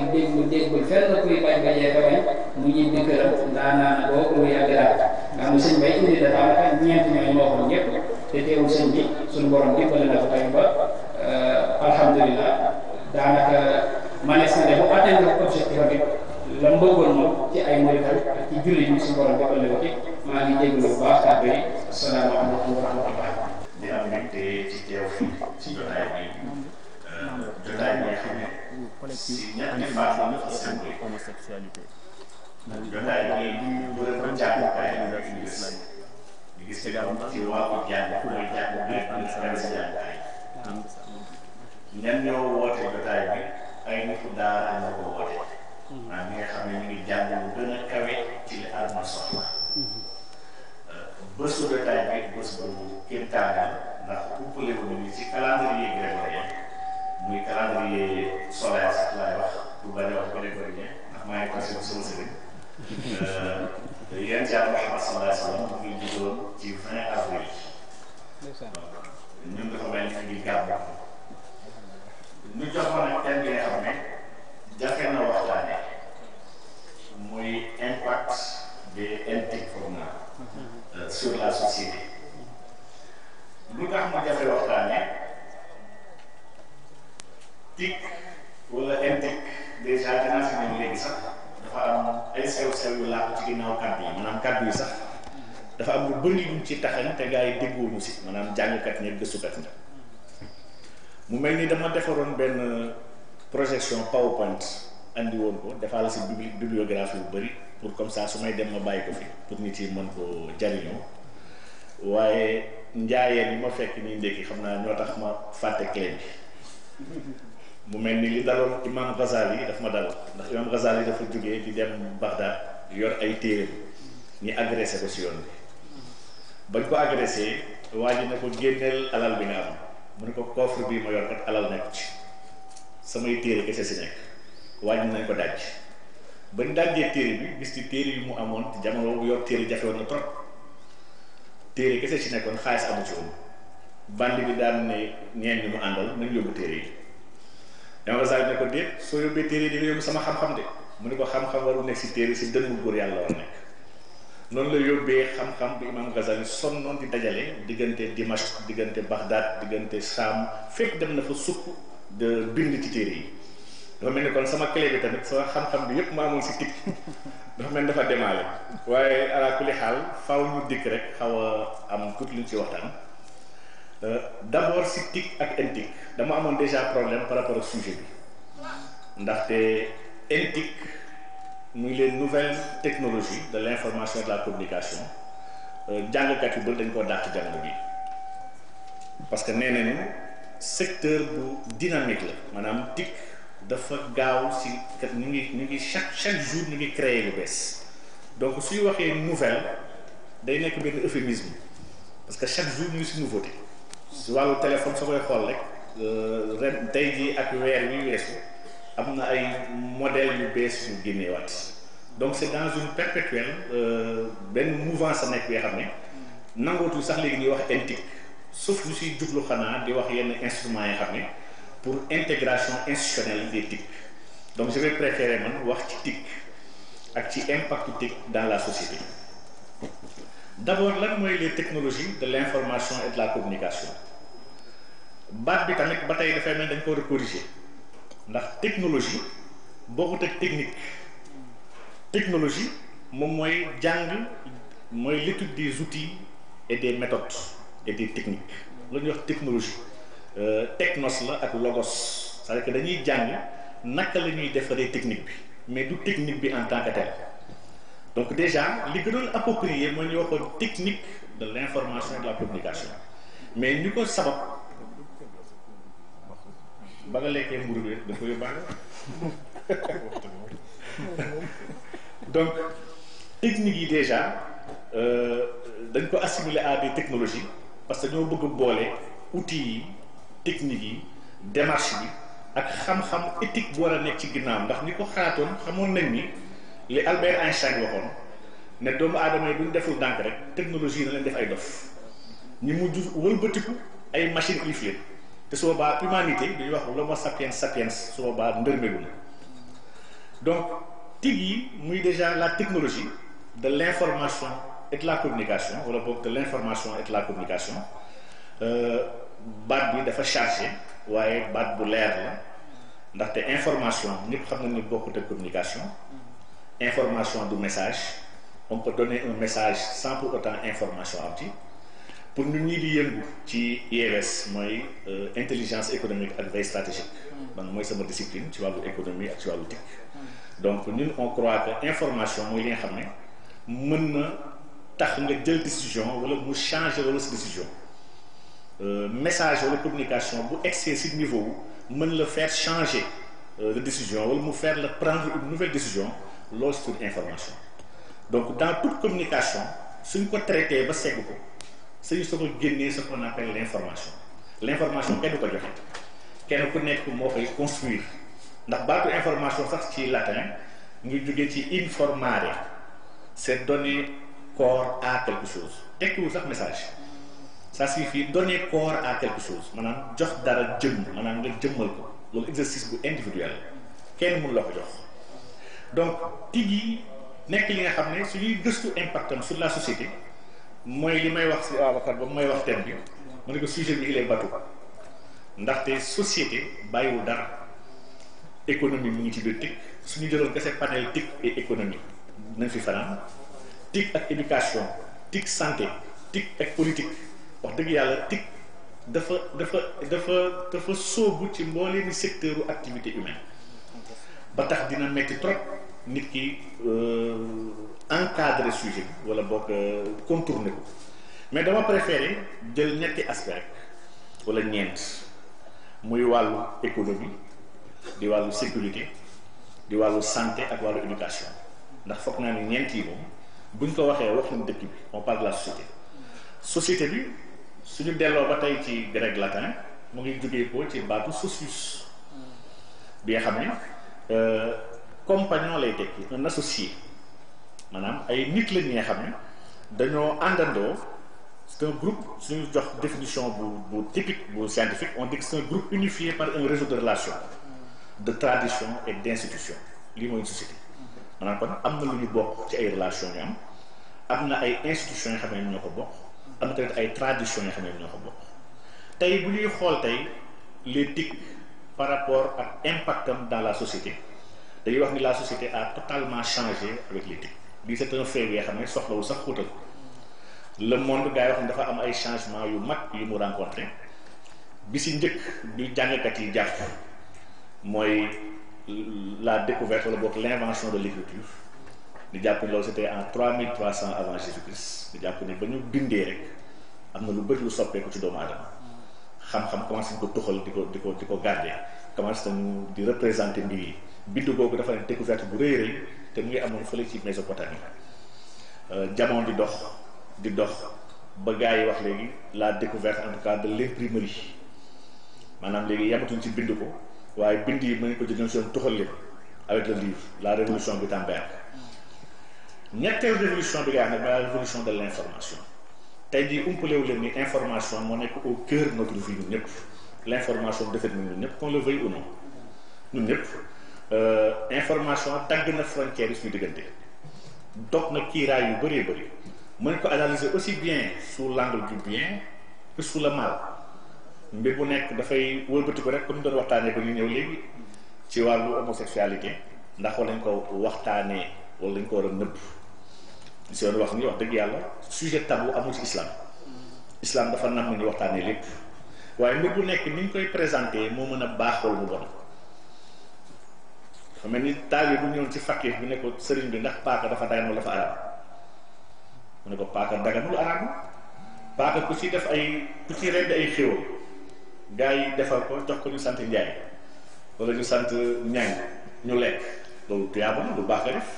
déggul fenn kuy bañ ba jee ba bañ mu ñibbi këram ndaa naan boobu lu yàgg daal nga xam ne sëñ bay indi dafa daanaka ñeent ñooñu moo waxoon ñëpp te teewul sëñ bi suñu borom dimbali na ko tey ba alhamdulilah daanaka manees na ne bu atteindre objectif bi la mu bëggoon moom ci ay murital ak ci julli ñi suñu borom dimbali ko ci maa ngi jégalu bu baax kàddu yi asalaamaaleykum wa rahmatullah. di am mbégte ci teew fii ci jotaay bi jotaay bi nga xam ne si ñetti fànn la symbolique jotaay bi bu leen ko jàngukaay la ñu gis ci wàllu jàng mooy jàng bi ak si jàngukaay ñan ñoo woote jotaay bi ay nitu daara ñoo ko woote maanaam ñi nga xam ne ñu ngi jàng lu gën a kawe ci li àdduna soxla bésu jotaay bi bés bu kéemtaanal ndax umpale wu ñu ci calendrier grégorien muy calendrier solaire sax laay wax bu bari wax grégorien ndax maa ngi conseillé sama sëriñ yéen ci Yàlla Muhammad sallallahu alayhi wa sallam mu ngi juddoon ci 20 avril ñun dafa mel ni fi ngi gàmmu ñu jox ma nag thème bi nga xam ne jafe na waxtaane muy impact des NTIC sur la société lu tax mu jafe waxtaane TIC wala NTIC déjà dinaa fi ñëw léegi sax dafa am ay sew-sew yu làqu ci ginnaaw kàddu yi maanaam kàddu yi sax dafa am lu bëri luñ ci taxañ te gars yi déggoonu si maanaam jàngkat ñi gëstukat ñi mu mel ni dama defaroon benn projection PowerPoint andi woon ko defal si bibliographie bu bëri pour comme ça su may dem ma bàyyi ko fi pour nit yi mën ko jariñoo waaye njaayeen yi ma fekk nii ndékki xam naa ñoo tax ma fàtte clé bi mu mel ni li daloon imam Ghazali yi daf ma dal ndax imam Ghazali dafa jógee di dem Bagdad yor ay téere ñi agressé ko si yoon bi bañ ko agressé waa ji ne ko génneel alal bi nga am mu ne ko coffre bii ma yor kat alal nekk ci samay téere kese si nekk wàññi nañ ko daj bañ dajjee téere bi gis ci téere yu mu amoon ci jamono bu yor téere jafe woon na trop téere kese ci nekkoon xaalis amu ci woon bandi bi daan ne ñeen ñi mu àndal nañ yóbbu téere yi dama saa ne ko déet soo yóbbee téere yi di nga yóbbu sama xam-xam de mu ne ko xam-xam waru nekk si téere si dënnu góor yàlla war nekk noonu la yóbbee xam-xam bi imam Ghazali sonnoon di dajale diggante Dimashq diggante Bagdad diggante Sham fekk dem na fa sukk de bind ci téere yi dafa mel ni kon sama clé bi tamit sama xam-xam bi yëpp ma amoon si TIC dafa mel ni dafa demaale waaye ala kulli xaal faaw ñu dikk rek xaw a am tuuti lu ñu ci waxtaan d'abord si TIC ak NTIC dama amoon déjà problème par rapport ak sujet bi ndaxte NTIC muy les nouvelles technologies de l'information et de la communication jàngkat yu bëri dañ koo dàq jamono bi parce que nee nañu secteur bu dynamique la maanaam TIC dafa gaaw si ñu ngi chaque jour ñu ngi créer lu bees donc suy waxee nouvelle day nekk benn euphémisme parce que chaque jour ñu ngi si nouveauté si wàllu téléphone soo koy xool rek ren tey jii ak weer wi weesu am na ay modèles yu bees yu génneewaat donc c'est dans une perpétuelle benn mouvance a nekk yoo xam ne nangootul sax léegi ñuy wax NTIC sauf lu siy jublu xanaa di wax yenn instruments yi xam ne pour intégration institutionnelle des TIC donc je vais préférer man wax ci TIC ak ci impact TIC dans la société. D'abord lan mooy les technologies de l'information et de la communication baat bi tamit ba tey dafay mel dañ ko war a corriger ndax technologie bokkut ak technique technologie moom mooy jàng mooy l'étude des outils et des méthodes et des techniques la ñuy wax technologie technos la ak logos c'est-à-dire que dañuy jàng naka la ñuy defaree technique bi mais du technique bi en tant que tel donc déjà li gënoon approprié mooy ñu waxoon technique de l'information et de la communication mais ñu ko sabab ba nga lekkee mburu bi da ko yóbbaale donc technique yi déjà dañ ko assimiler à des technologies parce que ñoo bëgg boole outils yi techniques yi démarche bi ak xam-xam éthique bu war a nekk ci ginnaaw ndax ñi ko xalaatoon xamoon nañ ni li Albert Einstein waxoon ne doomu aadama yi duñ deful ndànk rek technologie na leen def ay dof ñi mujj wëlbatiku ay machine ilif leen te su boobaa humanité dañuy wax l'homo sapiens sapiens su boobaa ndërmelu na donc TIC yi muy déjà la technologie de l'information et de la communication wala boog de l'information et de la communication baat bi dafa chargé waaye baat bu leer la ndaxte information ñëpp xam nañ ni bokkut ak communication information du message on peut donner un message sans pour autant information am ci pour ñun ñii di yëngu ci IES mooy intelligence économique ak veille stratégique man mooy sama discipline ci wàllu économie ak ci wàllu TIC donc ñun on croit que information mooy li nga xam ne mën na tax nga jël décision wala mu changer wala sa décision message wala communication bu excès ci niveau mën la faire changer de décision wala mu faire la prendre une nouvelle décision loolu c'est une information donc dans toute communication suñ ko traité ba segg ko suñu soo ko génnee ce qu'on appelle l'information kenn du ko joxe kenn ku nekk moo koy construire ndax baatu information sax ci latin ngi jógee ci informare c'est donner corps à quelque chose tekkiwul sax message ça signifie donner corps à quelque chose maanaam jox dara jëmm maanaam nga jëmmal ko loolu exercice bu individuel kenn mënu la ko jox donc TIC yi nekk li nga xam ne suñuy gëstu impactam sur la société mooy li may wax si Ababacar ba may wax thème bi mu ne ko sujet bi il est bateau ndaxte société bàyyiwul dara économie mu ngi ci biir TIC suñu jëloon kese panel TIC et économie nañ fi fanaan TIC ak éducation TIC santé TIC ak politique wax dëgg yàlla TIC dafa sóobu ci mbooleemi secteuru activité humaine ba tax dina metti trop nit ki encadrer sujet bi wala boog contourner ko mais dama préférer jël ñetti aspect wala ñeent muy wàllu économie di wàllu sécurité di wàllu santé ak wàllu éducation ndax foog naa ni ñeent yi moom buñ ko waxee wax nañ dëkk bi on parle de la société bi suñu delloo ba tey ci grec latin mu ngi jógee ko ci baatu socius bi nga xam ne compagnon lay tekki un associé maanaam ay nit la ñi nga xam ne dañoo àndandoo c'est un groupe suñu jox définition bu typique bu scientifique on dit que c'est un groupe unifié par un réseau de relations de tradition et d'institutions lii mooy une société maanaam kon am na lu ñu bokk ci ay relations yu am na ay institutions yoo xam ne ñoo ko bokk am na tamit ay traditions yoo xam ne ñoo ko bokk tey bu ñuy xool tey les TIC par rapport ak impactam dans la société dañuy wax ni la société a totalement changé avec les TIC lii c'est un fait yoo xam ne soxlawul sax xuutal le monde gars yi wax ne dafa am ay changements yu mag yu mu rencontré bi si njëkk bi jàngkat yi jàpp mooy la découverte wala boog l'invention de l'écriture di jàpp ni loolu c'était en 3300 avant Jésus-Christ di jàpp ni ba ñu bindee rek am na lu bëri lu soppeeku ci doomu aadama xam-xam commencé nañ ko tuxal di ko garder commencé nañu di représenter mbir yi bindu googu dafa ne découverte bu rëy rëy te mu ngi amoon fële ci Mésopotamie jamono di dox di dox ba gars yi wax léegi la découverte en tout cas de l'imprimerie maanaam léegi yamatuñ ci bind ko waaye bind yi mën ko jël si yoon tuxal leen avec le livre la révolution Gutenberg. ñetteelu révolution bi nga xam ne mooy la révolution de l'information tey jii umpalewu leen ni information moo nekk au cœur de notre vie ñun ñëpp l'information defet na ñun ñëpp qu'on le veuille ou non ñun ñëpp information dagg na frontière yi suñu diggante dog na kiiraay yu bëree bëri mën ko analyser aussi bien sous l'angle du bien que sous le mal mbir bu nekk dafay wëlbati ko rek comme doon waxtaanee ba ñu ñëw léegi ci wàllu homosexualité ndax war nañ ko waxtaanee wala dañ ko war a nëbb si yoon wax ni wax dëgg yàlla sujet tabou amul ci islam dafa nam ñu waxtaanee lépp waaye mbir bu nekk ni ñu koy présenté moo mën a baax wala mu bon dafa mel ni taal bu ñëwoon ci fakir bi ne ko sëriñ bi ndax paaka dafa dagan wala dafa araam mu ne ko paaka daganul araam paaka ku ci def ku ci rend ay xéwal gars yi defar ko jox ko ñu sant njaay wala ñu sant ñaŋ ñu lekk loolu tuyaaba na lu baax nga def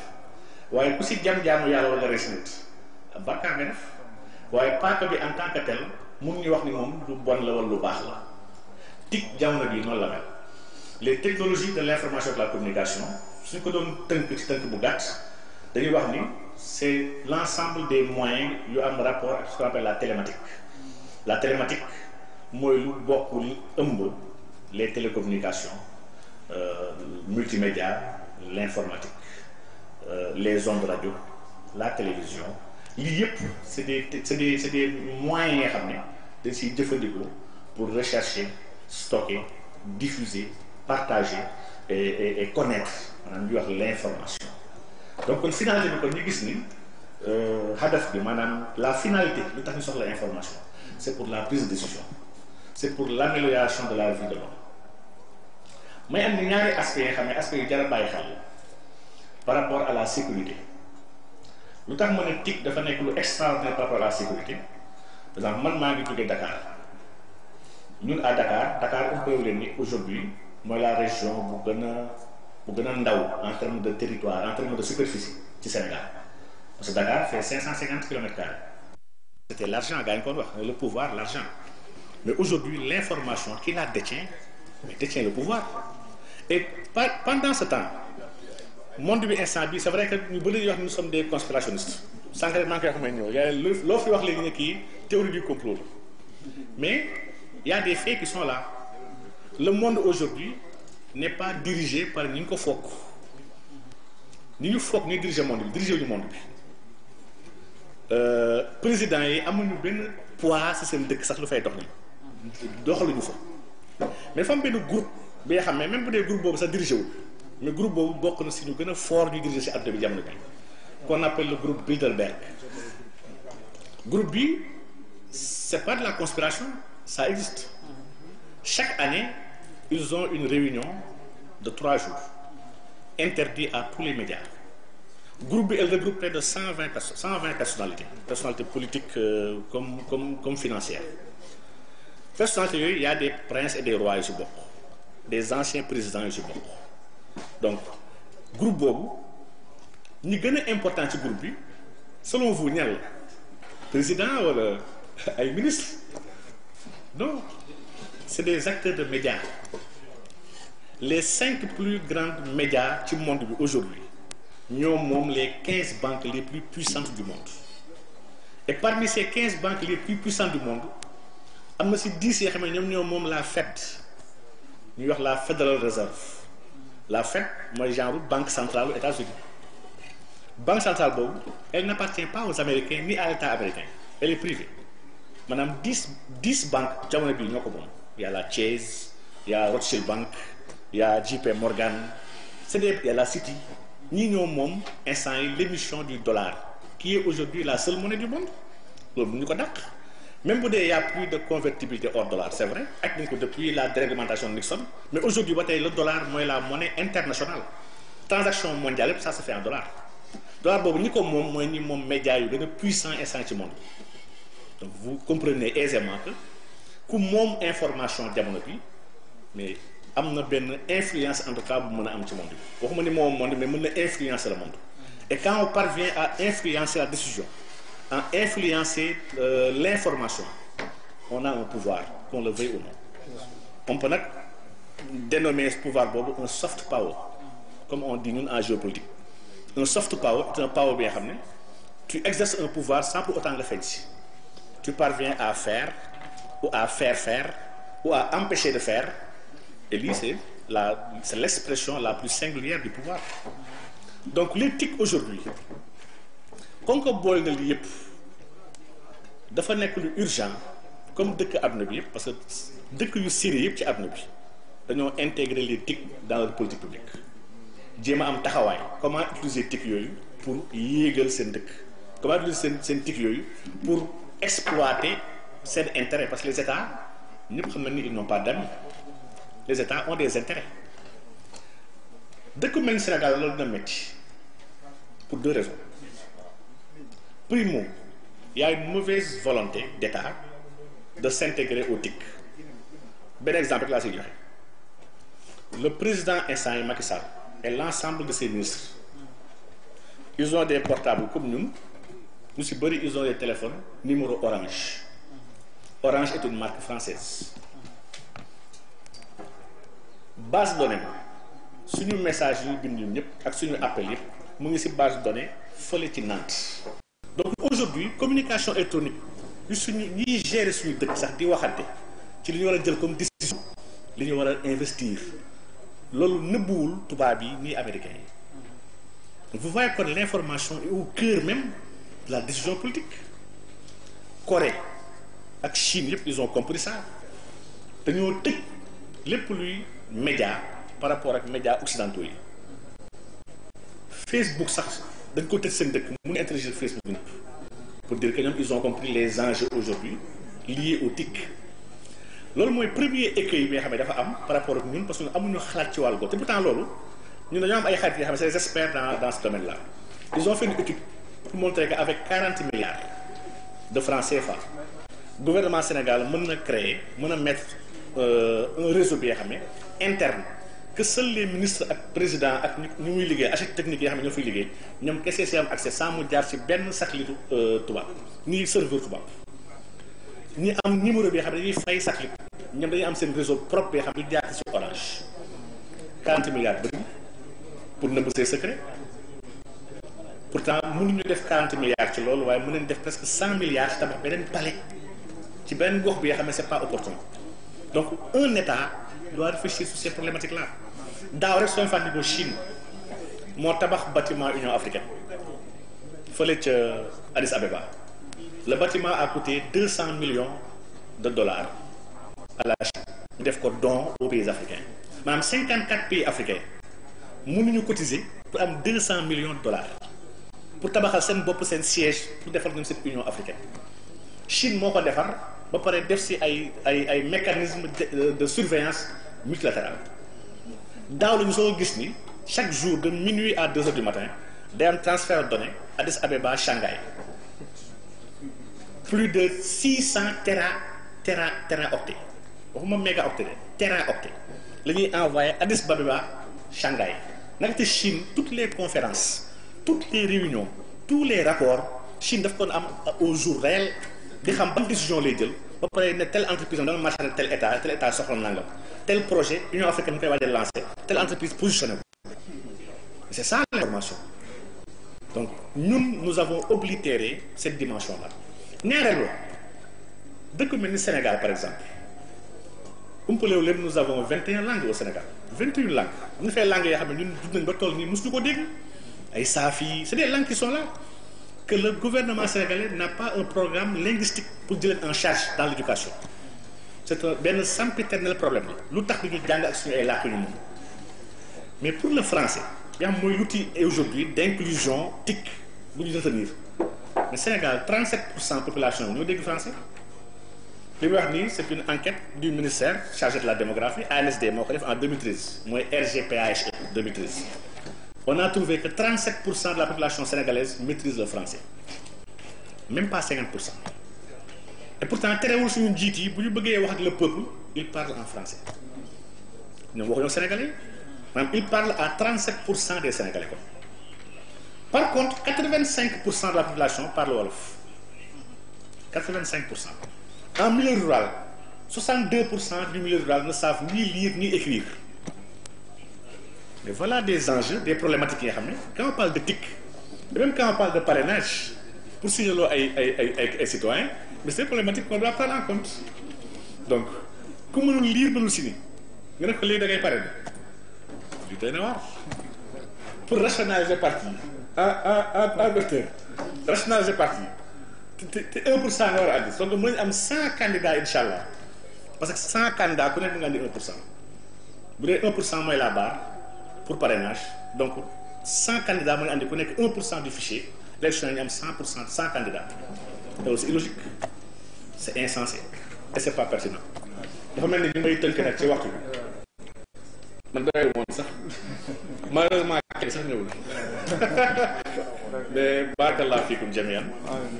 waaye ku si jam-jaamu yàlla wala res nit bàkkaar nga def waaye paaka bi en tant que tel mun ñu wax ni moom lu bon la wala lu baax la tig jamono bi noonu la mel les technologies de l'information et de la communication suñ ko doon tënk ci tënk bu gàtt dañuy wax ni c'est l'ensemble des moyens yu am rapport ak ce qu'on appelle la télématique mooy lu bokk lu ëmb les télécommunications multimédia l'informatique les ondes radio la télévision lii yëpp c'est des moyens yi nga xam ne dañ siy jëfandikoo pour rechercher stocker diffuser partager et connaître maanaam ñuy wax l'information donc kon finalité bi kon ñu gis ni hadaf bi maanaam la finalité lu tax ñu soxla information c'est pour la prise de décision c'est pour l'amélioration de la vie de l'homme may am ni ñaari aspects yi nga xam ne aspects yu jar a bàyyi xel par rapport à la sécurité lu tax ma ne TIC dafa nekk lu extraordinaire par rapport à la sécurité par exemple man maa ngi jógee Dakar ñun à Dakar on peut leen ni aujourd'hui mooy la région bu gën a ndaw en termes de territoire en termes de superficie ci Sénégal parce que Dakar fait 550 km². C'était l'argent gars yi ko wax le pouvoir l'argent mais aujourd'hui l'information qui la détient mais détient le pouvoir et pendant ce temps monde bi instant bi c'est vrai que ñu bëri wax nous sommes des conspirationnistes sànq rek maa ngi koy wax may ñëw yaa loo fi wax léegi ne kii théorie du complot la mais il y a des faits qui sont là le monde aujourd'hui n'est pas dirigé par ñi ñu ko foog ñi ñu foog ñuy diriger monde bi diriger ñu monde bi président yi amuñu benn poids ci seen dëkk sax lu fay dox ni doxaluñu fa mais dafa am benn groupe bi nga xam ne même bu dee groupe boobu sax dirigé wul mais groupe boobu bokk na si ñu gën a fort ñu diriger si àdduna bi jamono bi qu'on appelle le groupe Bilderberg groupe bi c'est pas de la conspiration ça existe chaque année ils ont une réunion de 3 jours interdit à tous les médias groupe bi elle regroupe près de 120 personnalités politiques comme financières personnalités yooyu il y a des princes et des rois yu si bokk des anciens présidents yu si bokk donc groupe boobu ñi gën a important ci groupe bi selon vous ñan la président wala ay ministres non c'est des acteurs de médias les 5 plus grands médias ci monde bi aujourd'hui ñoom moom les 15 banques les plus puissantes du monde et parmi ces 15 banques les plus puissantes du monde am na si 10 yoo xam ne ñoom moom la Fed ñuy wax la Federal Reserve la Fed mooy genre banque centrale aux États-Unis banque centrale boobu elle n'appartient pas aux Américains ni à l'État américain elle est privée maanaam 10 banques jamono bii ñoo ko moom y a la Chase y a Rothschild Bank y a JP Morgan y a la Citi ñii ñoo moom instant yi l'émission du dollar qui est aujourd'hui la seule monnaie du monde loolu ñu ko dàq même bu dee y a plus de convertibilité hors dollar c'est vrai ak nañ ko depuis la déréglementation de Nixon mais aujourd'hui ba tey le dollar mooy la monnaie internationale transaction mondiale yëpp ça se fait en dollar boobu ñi ko moom mooy ñi moom médias yu gën a puissant instant ci monde donc vous comprenez aisément que ku moom information jamono bi mais am na benn influence en tout cas bu mën a am ci monde bi waxuma ni moom monde mais mën na influencer le monde et quand on parvient à influencer la décision à influencer l'information, on a un pouvoir, qu'on le veuille ou non. On peut dénommer ce pouvoir un soft power, comme on dit nous en géopolitique. Un soft power est un power bien ramené. Tu exerces un pouvoir sans pour autant le faire. Tu parviens à faire, ou à faire faire, ou à empêcher de faire. Et lui, c'est l'expression la plus singulière du pouvoir. Donc l'éthique aujourd'hui, comme que boole na li yëpp dafa nekk lu urgent comme dëkk àdduna bi yëpp parce que dëkk yu sérieux yëpp ci àdduna bi dañoo intégrer l'éthique dans leur politique publique jéem a am taxawaay comment utiliser éthique yooyu pour yéegal seen dëkk comment utiliser seen éthique yooyu pour exploiter seen intérêt parce que les États ñëpp xam nañ ni ils n'ont pas d'amis les États ont des intérêts dëkk mel ni Sénégal loolu dina métti pour deux raisons. Primo, il y a une mauvaise volonté d'État de s'intégrer au TIC. Ben exemple là, c'est le président instant Macky Sall et l'ensemble de ses ministres, ils ont des portables comme nous ils ont des téléphones numéro Orange. Orange est une marque française. Base de données, sur nos messages, sur nos appels, nous avons une base de données folle ci Nantes. Donc aujourd'hui communication électronique ñi gérer suñu dëkk sax di waxante ci li ñu war a jël comme décision li ñu war a investir loolu nëbbuwul tubaab yi ni américains yi. Vous voyez que l'information est au cœur même de la décision politique. Corée ak Chine yëpp ils ont compris ça dañoo tëj lépp luy média par rapport ak médias occidentaux yi. Facebook sax dañ ko tëj seen dëkk mu ngi interroger Facebook pour dire que ñoom ils ont compris les enjeux aujourd'hui liés au TIC. loolu mooy premier écueil bi nga xam ne dafa am par rapport ak ñun parce que amuñu xalaat ci wàll googu te pourtant loolu ñun dañoo am ay xarit yoo xam ne c'est des experts dans ce domaine là. Ils ont fait une étude pour montrer qu'avec 40 milliards de francs CFA le gouvernement Sénégal mën na créer mën na mettre un réseau bi nga xam ne interne que seuls les ministres ak président ak ñu muy liggéey architecte technique yi nga xam ne ñoo fiy liggéey ñoom kese si am accès sans mu jaar ci benn satellite tubaab ni serveur tubaab ñi am numéro bi nga xam ne dañuy fay satellite ñoom dañuy am seen réseau propre bi nga xam ne jaar ci Orange 40 milliards bëri pour nëbb ses secrets pourtant mënuñu def 40 milliards ci loolu waaye mën nañ def presque 100 milliards ci tabax beneen palais ci benn gox bi nga xam ne c'est pas opportun. Donc un État doit réfléchir sur ces problématiques là daaw rek soo fàttali ko Chine moo tabax bâtiment Union africaine fële ca Addis Abeba le bâtiment a coûté 200 millions de dollars à la Chine ñu def ko don aux pays africains maanaam 54 pays africains mënuñu cotiser pour am 200 millions de dollars pour tabaxal seen bopp seen siège pour defal ñoom cette Union africaine. Chine moo ko defar ba pare def si ay mécanismes de surveillance multilatérale daaw la ñu soo gis ni chaque jour de minuit à 2 heures du matin day am transfert de données Addis Abeba Shanghai plus de 600 téraoctets waxuma mégaoctets de téraoctets la ñuy envoyé Addis Abeba Shanghai naka te Chine toutes les conférences toutes les réunions tous les rapports Chine daf ko am au jour réel di xam ban décision lay jël ba pare ne telle entreprise dama marché tel état soxla nangam tel projet Union africaine mu koy waaj a lancé telle entreprise positionné ko c'est ça l'information. Donc nous avons oblitéré cette dimension là ñaareelu dëkk mel ni Sénégal par exemple umpalewu leen nous avons 21 langues au Sénégal 21 langues am na fay langues yoo xam ne ñun dund nañ ba toll nii mosuñu ko dégg ay saafi c'est des langues qui sont là que le gouvernement sénégalais n'a pas un programme linguistique pour jëlee en charge dans l'éducation. C'est un benn sempiternel problème la lu tax ñu jàng ak suñu ay làkk yu moom mais pour le français yaa mooy l'outil aujourd'hui d'inclusion TIC bu ñu retenir mais Sénégal 37% population ñoo dégg français li muy wax nii c'est une enquête du ministère chargé de la démographie ANSD moo ko def en 2013 mooy RGPAHE 2013 on a trouvé que 37% de la population sénégalaise maîtrise le français même pas 50%. Et pourtant terewul suñu njiit yi bu ñu bëggee wax ak le peuple il parle en français ñoom waxuñoo sénégalais maanaam il parle à 37% des sénégalais quoi. Par contre 85% de la population parle wolof 85%. En milieu rural 62% du milieu rural ne savent ni lire ni écrire. Mais voilà des enjeux, des problématiques. Quand on parle de TIC, et même quand on parle de parrainage, pour signaler ay citoyens, mais c'est des problématiques qu'on doit prendre en compte. Donc, comment nous lire, nous signer? Nous avons lire des parrainages. Du ténor. Pour rationaliser parti, un docteur, rationaliser parti. 1% nga war a àgg donc mën nañu am 100 candidats incha allah parce que 100 candidats ku nekk nga andi 1% bu dee 1% mooy la barre pour parrainage donc 100 candidats mën na andi ku nekk 1% du fichier l'élection yi ñu am 100% 100 candidats loolu c'est illogique c'est insensé et c'est pas pertinent dafa mel ni ñu may tënk nag ci waxtu bi man doyul woon sax malheureusement kenn sax ñëwul mais barakallahu fiikum jamian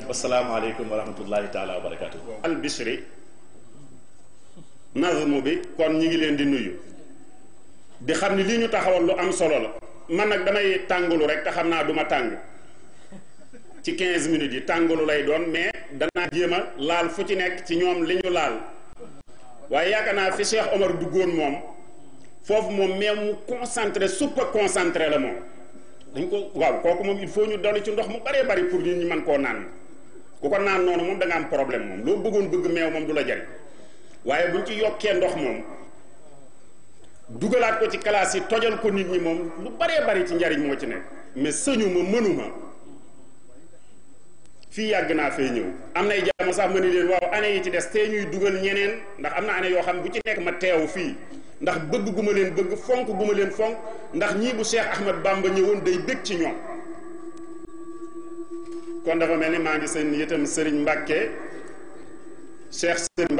wassalaamu aleykum wa rahmatullahi taala wa barakatuh al Bichri nazmu bi kon ñi ngi leen di nuyu di xam ni lii ñu taxawal lu am solo la man nag damay tàngulu rek te xam naa duma tàng ci 15 minutes yi tàngulu lay doon mais danaa jéem a laal fu ci nekk ci ñoom li ñu laal waaye yaakaar naa fi Cheikh Omar duggoon moom foofu moom mais mu concentré super concentré la moom dañ ko waaw kooku moom il faut ñu dolli ci ndox mu bëree bëri pour ñu mën koo naan ku ko naan noonu moom da nga am problème moom loo bëggoon bëgg meew moom du la jariñ waaye buñ ci yokkee ndox moom dugalaat ko ci classe yi tojal ko nit ñi moom lu bëree bëri ci njariñ moo ci nekk mais sëñu ma mënuma fii yàgg naa fay ñëw am nay jamono sax ma ni leen waaw année yi ci des tey ñuy dugal ñeneen ndax am na année yoo xam bu ci nekk ma teew fii ndax bëgg gu ma leen bëgg fonk gu ma leen fonk ndax ñii bu Cheikh Ahmad Bamba ñëwoon day bëgg ci ñoom kon dafa mel ni maa ngi seen itam Serigne Mbacke Cheikh Serigne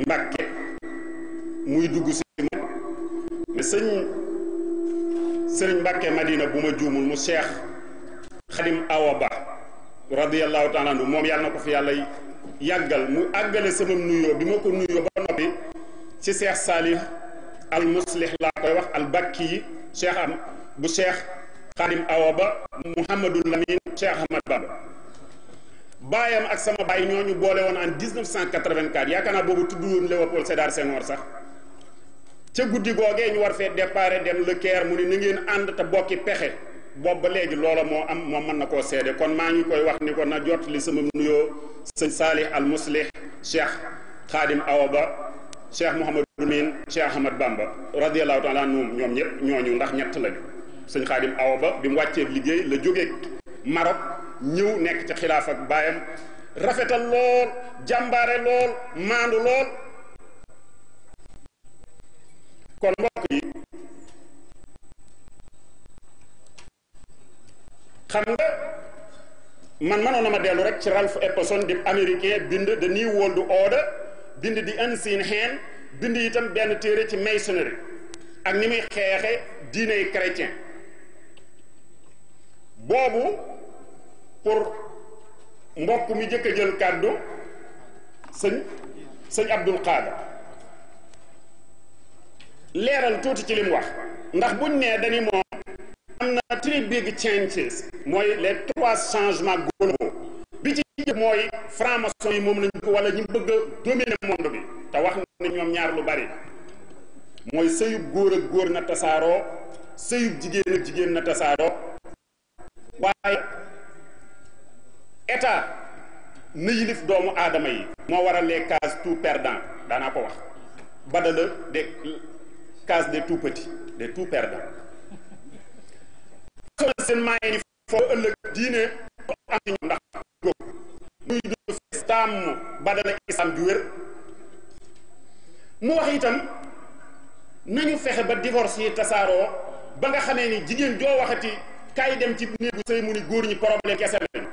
Mbacke muy dugg si moom mais Serigne Mbacke Madina bu ma juumul mu Cheikh Khadim Awa Ba radiyallahu taala anhu moom yàlla na ko fi yàlla yàggal mu àggale sama nuyoo bi ma ko nuyoo ba noppi ci Cheikh Salih al muslih laa koy wax al bakki yi cheikh am bu cheikh Khadim Awa Ba Mouhamadou Lamine Cheikh Ahmad Bamba baayam ak sama baay ñooñu boole woon en 1984 yaakaar naa boobu tudd woon Léopold Sédar Senghor sax ca guddi googee ñu war fee départ dem Le Caire mu ne na ngeen ànd te bokki pexe boobu ba léegi loola moo am moom mën na koo seede kon maa ngi koy wax ni ko na jot li sama nuyoo sëñ Salih al muslih cheikh Khadim Awa Ba cheikh Mouhamadou Lamine cheikh Ahmad Bamba radiyallahu taala anhum ñoom ñëpp ñooñu ndax ñett lañu sëñ Khadim Awa Ba bi mu wàccee liggéey la jógee Maroc ñëw nekk ci xilaaf ak baayam rafetal lool jàmbaare lool maandu lool kon mbokk yi xam nga man mënoon na ma dellu rek ci Ralph Epperson di américain bind The New World Order bind di Unseen Hand bind itam benn téere ci Masonry ak ni muy xeexe diiney chrétien boobu pour mbokk mi jëkk a jël kàddu sëñ Abdul Qadir leeral tuuti ci li mu wax ndax buñ nee dañu moom am na three big changes mooy les 3 changements globaux bi ci jëkk mooy franc-maçon yi moom lañu ko wala ñu bëgg a dominer monde bi te wax na ñoom ñaar lu bari mooy sëyub góor ak góor na tasaaroo sëyub jigéen ak jigéen na tasaaroo waaye état na yilif doomu aadama yi moo waral les cases tout perdants daanaa ko wax badala des cases des tout petits des tout perdants seen maaye ni foo ëllëg diine am ci ñoom ndax góob muy du islaam badala islam ju wér mu wax itam nañu fexe ba divorce yi tasaaroo ba nga xamee ni jigéen joo waxati kaay dem ci néegu sëy mu ni góor ñi problème kese lañu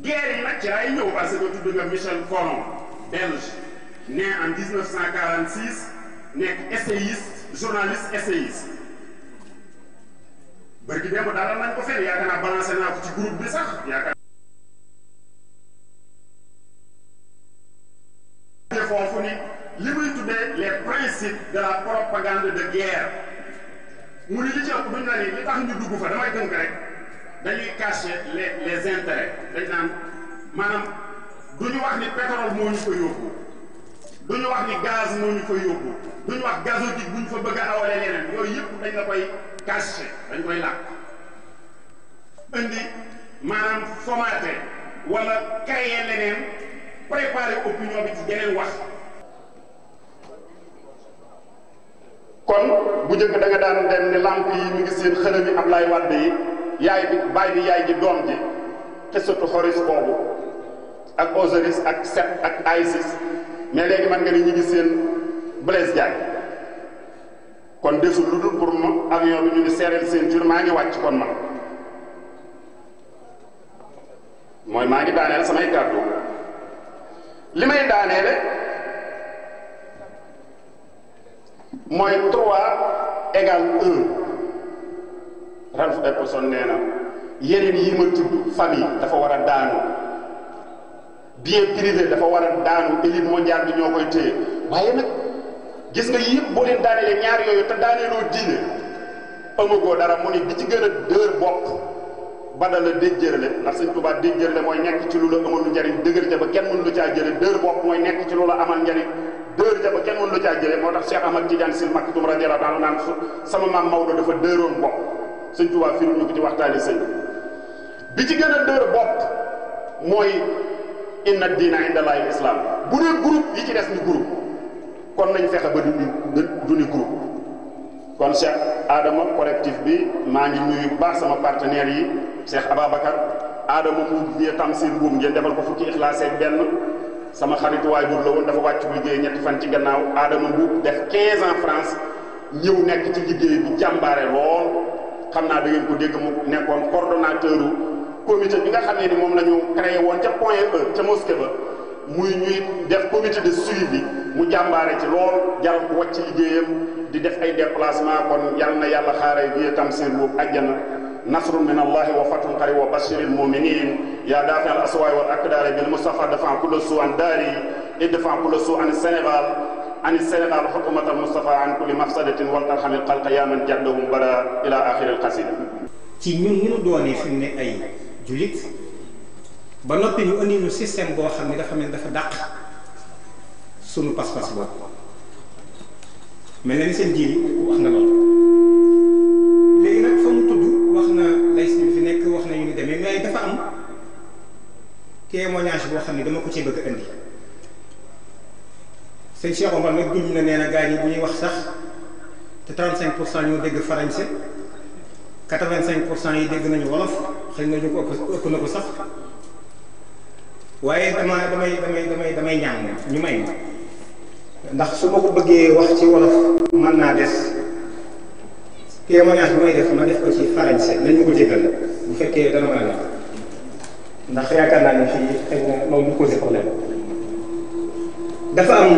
guerre yi nag ci ay ñëw parce que tudd nga Michel Colomb belge né en 1946 nekk essayiste journaliste essayiste bërgi démb daal nañ ko fenn yaakaar naa balancé naa ko ci groupe bi sax yaakaar foofu ni li muy tuddee les principes de la propagande de guerre mu ni li ci ëpp duñ la ni li tax ñu dugg fa damay tënk rek dañuy cacher les intérêts dañ naan maanaam du ñu wax ni pétrole moo ñu fa yóbbu du ñu wax ni gaz moo ñu fa yóbbu du ñu wax gazoduc bu ñu fa bëgg a awale leneen yooyu yëpp dañ la koy caché dañ koy làkk indi maanaam formaté wala créer leneen préparer opinion bi ci geneen wax. kon bu njëkk da nga daan dem ne lamp yi mi ngi seen xërëm yi Ablaye Wade yi yaay bi baay bi yaay ji doom ji xisatu xoris boobu ak Osiris ak Set ak Isis mais léegi man nga ni ñu ngi seen Blaise Diagne kon desul lu dul pour ma avion bi ñu ngi seereel seen jur maa ngi wàcc kon man mooy maa ngi daaneel samay kàddu li may daaneele mooy 3 égale 1 Ralph Epperson nee na yeneen yi ma tudd famille dafa war a daanu bien privé dafa war a daanu élite mondiale bi ñoo koy téye waaye nag gis nga yëpp boo leen daanelee ñaar yooyu te daaneeloo diine amagoo dara mu ni bi ci gën a dër bopp badal la déjjërale ndax Sëñ Tuubaa déjjërale mooy nekk ci lu la amalu njariñ dëgër ca ba kenn mënu lu caa jële dër bopp mooy nekk ci lu la amal njariñ dër ca ba kenn mënu lu caa jële moo tax Cheikh Ahmad Tidiane Sy Maktoum radiyallahu anhu naan sama maam Maodo dafa dëroon bopp Sëñ Tuubaa fi ñu ko ci waxtaani sëñ bi ci gën a dër bopp mooy inna diina indallahi islam bu dee groupe yi ci des ni groupe kon nañ fexe ba du ni groupe kon Cheikh Adama collectif bi maa ngi nuyu bu baax sama partenaires yi Cheikh Ababacar Adama mu vie Tamsir Mbuum ngeen defal ko fukki ixlaas ak benn sama xarit waajur la woon dafa wàcc liggéey ñetti fan ci gannaaw Adama Mbuum def 15 ans France ñëw nekk ci liggéey bi jàmbaare lool xam naa da ngeen ko dégg mu nekkoon coordonnateur comité bi nga xam ne ni moom la ñu créé woon ca Point E ca mosquée ba muy ñuy def comité de suivi mu jàmbaare ci lool jaral ko wàcc liggéeyam di def ay déplacement kon yal na yàlla xaare vie Tamsir Mbuum àjjana nasrun min allahi wa fathun qarib wa bashiril muminin ya dafi al aswaay wal akdaari bil mustafa dafa kulla suu an daari idfa kulla suu an Sénégal xukumatal mustafa an kulli mafsadatin wal tarhamil xalqa yaa man jaddahum bara ila axiril xasida ci ñun ñu doonee fi mu ne ay jullit ba noppi ñu indi ñu système boo xam ne dafa mel dafa dàq sunu pas-pas boobu mel na ni seen jiir wax nga lool léegi nag fa mu tudd wax na lay si fi nekk wax na yu ni demee mais dafa am témoignage boo xam ne dama ko ci bëgg a indi sëñ Cheikh Omar nag duñ na nee na gaa ñi bu ñuy wax sax te 35% ñoo dégg français 85% yi dégg nañu wolof xëy na ñu ko ëpp na ko sax waaye damay ñaan ñu may ma ndax su ma ko bëggee wax ci wolof mën naa des témoignage bi may def ma def ko ci français nañu ko jéggal bu fekkee dana mën a nekk ndax yaakaar naa ne fii xëy na loolu du posé problème dafa am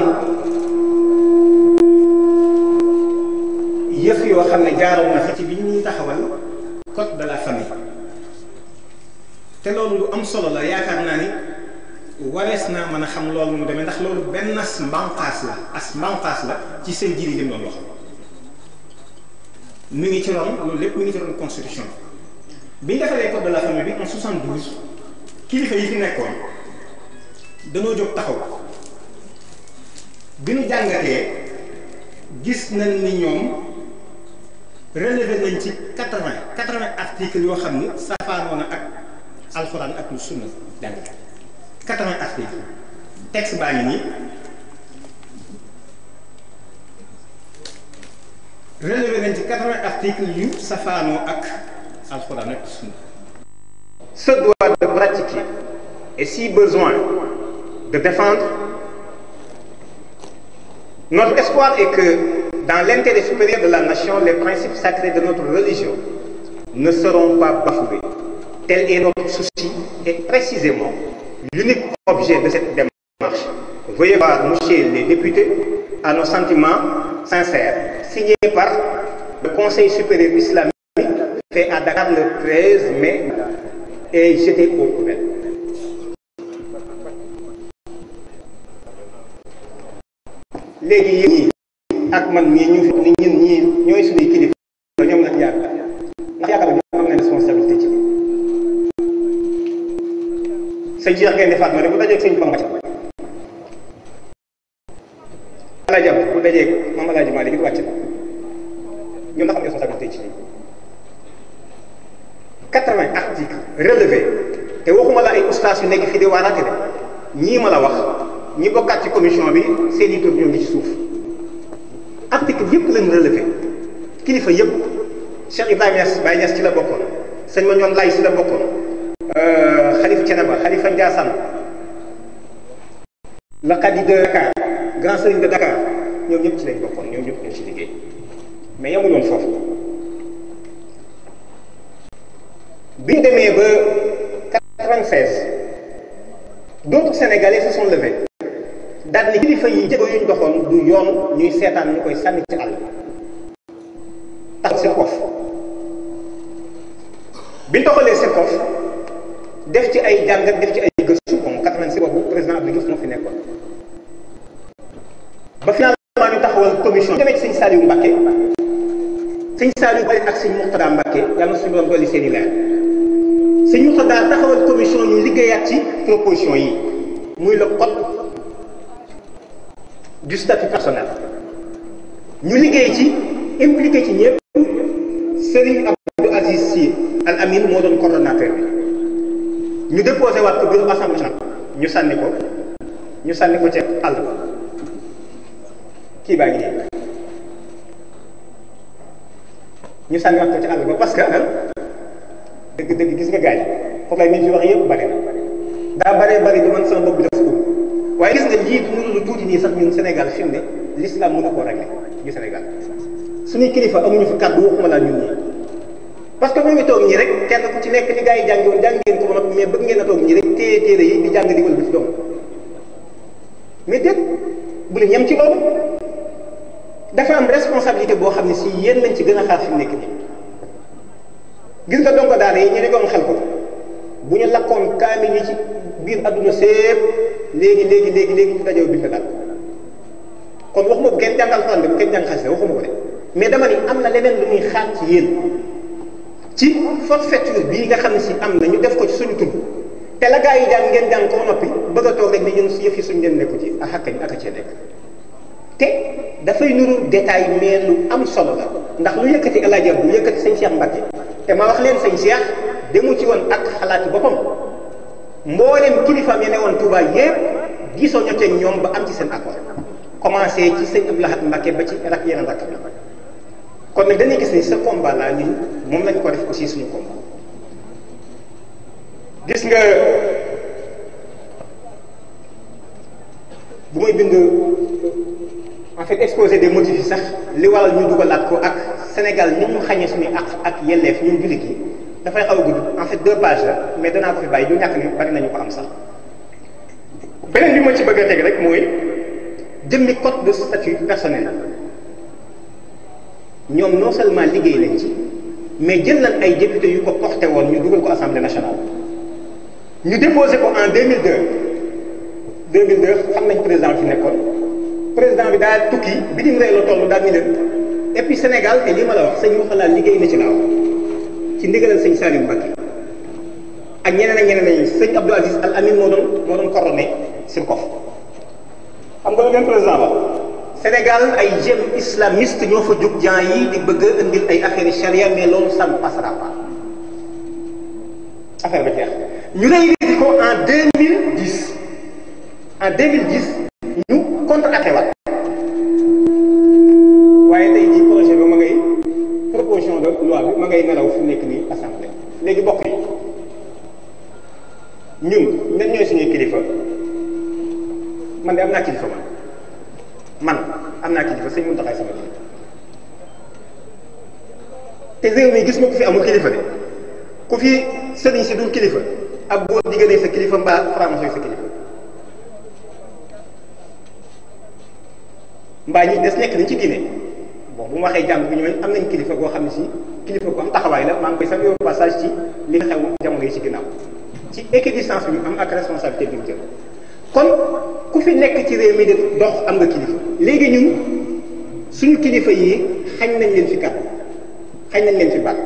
yëf yoo xam ne jaaroon na fa ci bi ñuy taxawal code de la famille te loolu lu am solo la yaakaar naa ni warees naa mën a xam loolu mu demee ndax loolu benn as mbanqaas la ci seen jiri li mu doon wax mi ngi ci ron loolu lépp mi ngi ci ron constitution bi ñu defalee code de la famille bi en 72 kilifa yi fi nekkoon danoo jóg taxaw bi ñu jàngatee gis nañ ni ñoom relevé nañ ci 80 articles yoo xam ni safaanoo na ak alxuraan ak lu sunna jàngate 80 articles texte baa ngi nii relevé nañ ci 80 articles yu safaanoo ak alxuraan ak sunna se doit de pratiquer et si besoin de défendre. Notre espoir est que dans l'intérêt supérieur de la nation, les principes sacrés de notre religion ne seront pas bafoués. Tel est notre souci et précisément l'unique objet de cette démarche. Veuillez voir, messieurs les députés, à nos sentiments sincères, signé par le Conseil supérieur islamique fait à Dakar le 13 mai et jeté aux poubelles. léegi yéen ñii ak man mii ñu fi ni ñun ñii ñooy suñuy kilifa ñoom lañ yaakaar ndax yaakaar bi am na responsabilité ci sëñ Cheikh Gaynde Fatma de bu dajeeg sëñ Bamba Alaaji Abdu bu dajeeg Maam Alaaji Maalik it wàcc na ñun dafa am responsabilité ci lii 80 articles relevés te waxuma la ay ustaas yu nekk fii di waaraate de ñii ma la wax ñi bokkaat ci commission bi seen i tur ñoo ngi ci suuf article yëpp lañ relevé kilifa yëpp Cheikh Ibrahima Niass Baye Niass ci la bokkoon sëñ ma ñoom lay ci la bokkoon Khalifa Thiénaba Khalifa Ndiassane la Khadi de Dakar grand sëriñ de Dakar ñoom ñëpp ci lañ bokkoon ñoom ñëpp ñoo ci liggéey mais yemuloon foofu bi ñu demee ba 96 d'autres Sénégalais se sont levés daal ni kilifa yi jéego yuñ doxoon du yoon ñuy seetaan ñu koy sànni ci àll tax Sirkof bi ñu doxalee Sirkof def ci ay jàngat def ci ay gëstu bon 86 boobu président Abdou Diouf moo fi nekkoon ba finalement ñu taxawal commission demee ci sëñ Saliou Mbacké sëñ Saliou bari ak sëñ Mourtada Mbacké yàlla na suñu doon dolli seen i leer sëñ Mourtada taxawal commission ñu liggéeyaat ci proposition yi muy le code du statut personnel ñu liggéey ci impliqué ci ñëpp Serigne Abdou Aziz Sy Al Amin moo doon coordonnateur bi ñu déposé waat ko bureau assemblée nationale ñu sànni ko ca àll ba kii baa ngi nii ñu sànni waat ko ca àll ba parce que dëgg gis nga gars yi problème yi ñu wax yëpp bari na daa bari du man sama bopp bi dafa ubbi waaye gis nga lii mënu lu tuuti nii sax ñun Sénégal fi mu ne l'islam mënu koo régler ñu Sénégal suñuy kilifa amuñu fi kàddu waxuma laa ñun ñii parce que ñoo ngi toog ñii rek kenn ku ci nekk ni gars yi jàngi jàng ngeen ko ba noppi mais bëgg ngeen a toog ñii rek téye téere yi di jàng di wël bi ci doom mais déet bu leen yem ci loolu dafa am responsabilité boo xam ne si yéen lañ ci gën a xaar fi mu nekk nii gis nga dongo daara yi ñu ne doon xel ko bu ñu lakkoon kaamil yi ci biir adduna sépp léegi ñu dajew bind daal kon waxuma bu kenn jàngal Alxuraan bu kenn jàng xasida waxuma ko de mais dama ni am na leneen lu ñuy xaar ci yéen ci forfaiture bii nga xam ne si am na ñu def ko ci suñu tur te la gaa yi jàng ngeen jàng ko noppi bëgg a toog rek ni ñun si yëf yi suñu ngeen nekku ci ak a cee nekk te dafay nuru détail mais lu am solo la ndax lu yëkkati El Hadj Abdou lu yëkkati sëñ Cheikh Mbacké te ma wax leen sëñ Cheikh demu ci woon ak xalaati boppam mboolem kilifaam yi ne woon Touba yépp gisoo ñote ñoom ba am ci seen accord commencé ci sëñ Abdou Lahad Mbacké ba ci rak yeneen rakk la kon nag dañuy gis ni ce combat là ñun moom lañ ko def aussi suñu combat gis nga bu may bind en fait exposé des motifs yi sax li waral ñu dugalaat ko ak Sénégal ni ñu xañee suñu ak yelleef ñun jullit yi dafay xaw a gudd en fait 2 pages la mais danaa ko fi bàyyi du ñàkk ni bari nañu ko am sax beneen bi ma ci bëgg a teg rek mooy jëmmi code de statut personnel ñoom non seulement liggéey nañ ci mais jël nañ ay député yu ko porté woon ñu dugal ko assemblée nationale ñu déposé ko en 2002 xam nañ président fi nekkoon président bi daal tukki bitim réew la toll daal ñu leen et puis Sénégal te lii ma la wax sëñ Mourtada liggéey na ci laaw ci ndigalal sëñ Saliou Mbacké ak ñeneen nañu sëñ Abdou Aziz Al Amin moo doon coordonné Sirkof xam nga leen président ba Sénégal ay jeunes islamistes ñoo fa jóg gens yi di bëgg a indil ay affaires charia mais loolu ça ne passera pas affaire ba jeex ñu réunir ko en 2010 ñu contre-attaqué waat waaye tey jii projet bi ma ngay proposition de loi bi ma ngay nelaw fu nekk nii assemblée léegi bokk yi ñun ñan ñooy suñuy kilifa man de am naa kilifa man am naa kilifa sëñ Mountakha sama kilifa te réew mi gis nga ku fi amul kilifa de ku fi sëriñ si dul kilifa ak boo diggalee sa kilifa mbaa franc-maçon sa kilifa mbaa ñi des nekk nañ ci diine bon bu ma waxee jàng bi ñooy am nañ kilifa goo xam ne si kilifa bu am taxawaay la maa ngi koy sax yow passage ci li nga xew jamono yi ci ginnaaw ci équidistance bi ñu am ak responsabilité bi ñu jël kon ku fi nekk ci réew mi de dox am nga kilifa léegi ñun suñu kilifa yi xañ nañ leen fi baat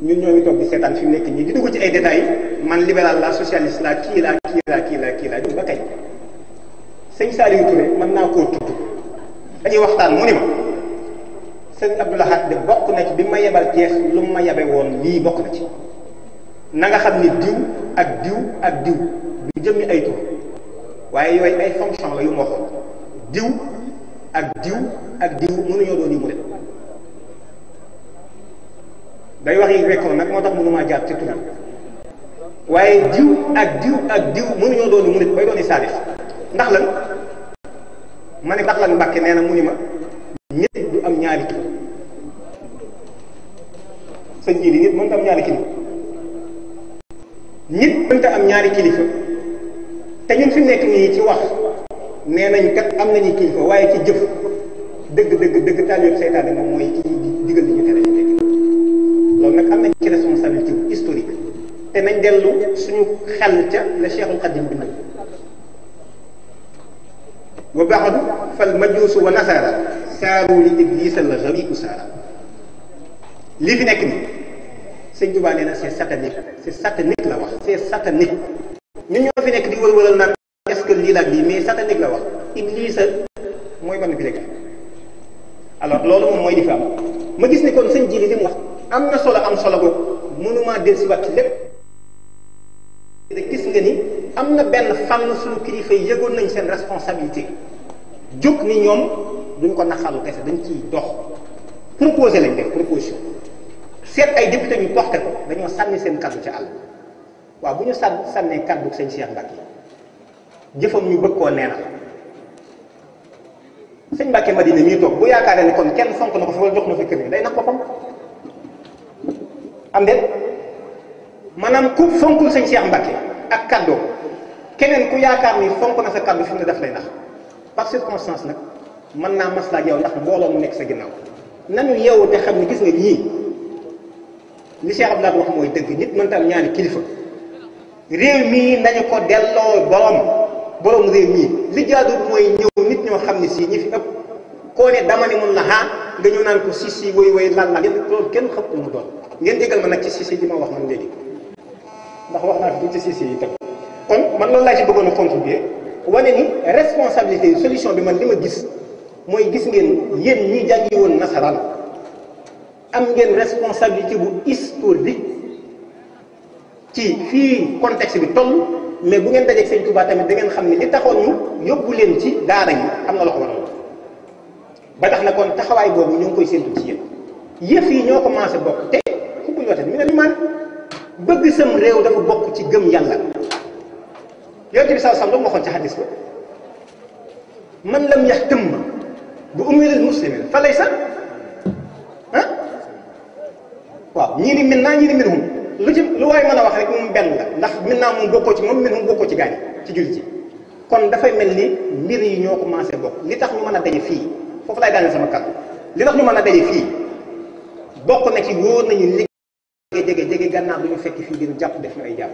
ñun ñoo ngi toog di seetaan fi mu nekk nii di dugg ci ay détails man libéral la socialiste la kii laa ñun ba kañ. sëñ Saliou Touré mën naa koo tudd dañuy waxtaan mu ni ma sëñ Abdou Lahad de bokk na ci bi ma yebal Cees lu ma yabe woon lii bokk na ci na nga xam ni diw ak diw ak diw du jëmmi ay tur waaye yooyu ay fonction la yu ma waxoon diw ak diw ak diw mënuñoo doon yi mu dem day wax yi rekkoon nag moo tax mënumaa jaar ci turam waaye diw ak diw ak diw mënuñoo doon yi mu nit bay doon i saadix ndax lan ma ne ndax lan Mbàkke nee na mu ni ma nit du am ñaari kilifa sëñ ji nit mënta am ñaari kilifa nit mënta am ñaari kilifa te ñun fi nekk nii ci wax nee nañ kat am nañu kilifa waaye ci jëf dëgg taalibe seytaane moom mooy ci digal li ñu tere ñu nekk loolu nag am nañ ci responsabilité historique te nañ dellu suñu xel ca la Cheikhul Khadim bi nag wa baxadu fal majuusu wa nasara saaru li iblisa al ghariqu saara lii fi nekk nii sëñ Tuubaa nee na c'est satanique la wax c'est satanique ñun ñoo fi nekk di wër-wëral naan est-ce que lii la ak lii mais satanique la wax iblisa mooy manipulé alors loolu moom mooy di fa am ma gis ni kon sëñ ji li mu wax am na solo boobu mënumaa dellusiwaat ci lépp gis nga ni am na benn fànn suñu kilifa yi yëgoon nañ seen responsabilité jóg ni ñoom duñ ko naxalu kese dañ ciy dox proposé lañ def proposition seet ay député ñu porté ko dañoo sànni seen kaddu ci àll waaw bu ñu sànnee kaddu sëñ Cheikh Mbacke jëfam ñu bëgg koo neenal sëñ Mbacke Madina mii toog bu yaakaaree ni kon kenn fonk na ko fi wala jox na fi kër yi day nax boppam am déet maanaam ku fonkul sëñ Cheikh Mbacke ak kaddoom keneen ku yaakaar ni fonk na sa kaddu fi mu ne daf lay nax par circonstance nag mën naa maslaa ak yow ndax mbooloo mu nekk sa ginnaaw nanu yeewu te xam ne gis nga ñii li Cheikh Abdoulaye wax mooy dëgg nit mënta am ñaari kilifa réew mii nañu ko delloo borom réew mii li jaadu mooy ñëw nit ñoo xam ne si ñi fi ëpp koo ne dama ne mun la nga ñëw naan ko si woy lan yëpp loolu kenn xam ko mu doon ngeen déggal ma nag ci si li ma wax man léegi ndax wax naa fi ci si yi tam kon man loolu laa ci bëggoon a contribuer wane ni responsabilité solution bi man li ma gis mooy gis ngeen yéen ñi jàngi woon nasaraan am ngeen responsabilité bu historique ci fii contexte bi toll mais bu ngeen dajeeg Sëñ Tuubaa tamit da ngeen xam ne li taxoon ñu yóbbu leen ci daara yi am na loo ko waral ba tax na kon taxawaay boobu ñu ngi koy séntu ci yéen yëf yi ñoo commencé bokk te xubbul wate mi ne li maan bëgg sam réew dafa bokk ci gëm yàlla yonent bi saa sam lu mu waxoon ci xadis ba man lam yahtam bu umiril muslimin fa laysa waaw ñii ni min naa ñii ni min hum lu ci lu waay mën a wax rek moom benn la ndax min naa moom bokkoo ci moom min hum bokkoo ci gaañ ci jullit ji kon dafay mel ni mbir yi ñoo commencé bokk li tax ñu mën a daje fii foofu laay daaneel sama kàddu li tax ñu mën a daje fii bokk na ci wóor nañu liggéey jege gànnaar du ñu fekk fii dina jàpp def ñu ay jàpp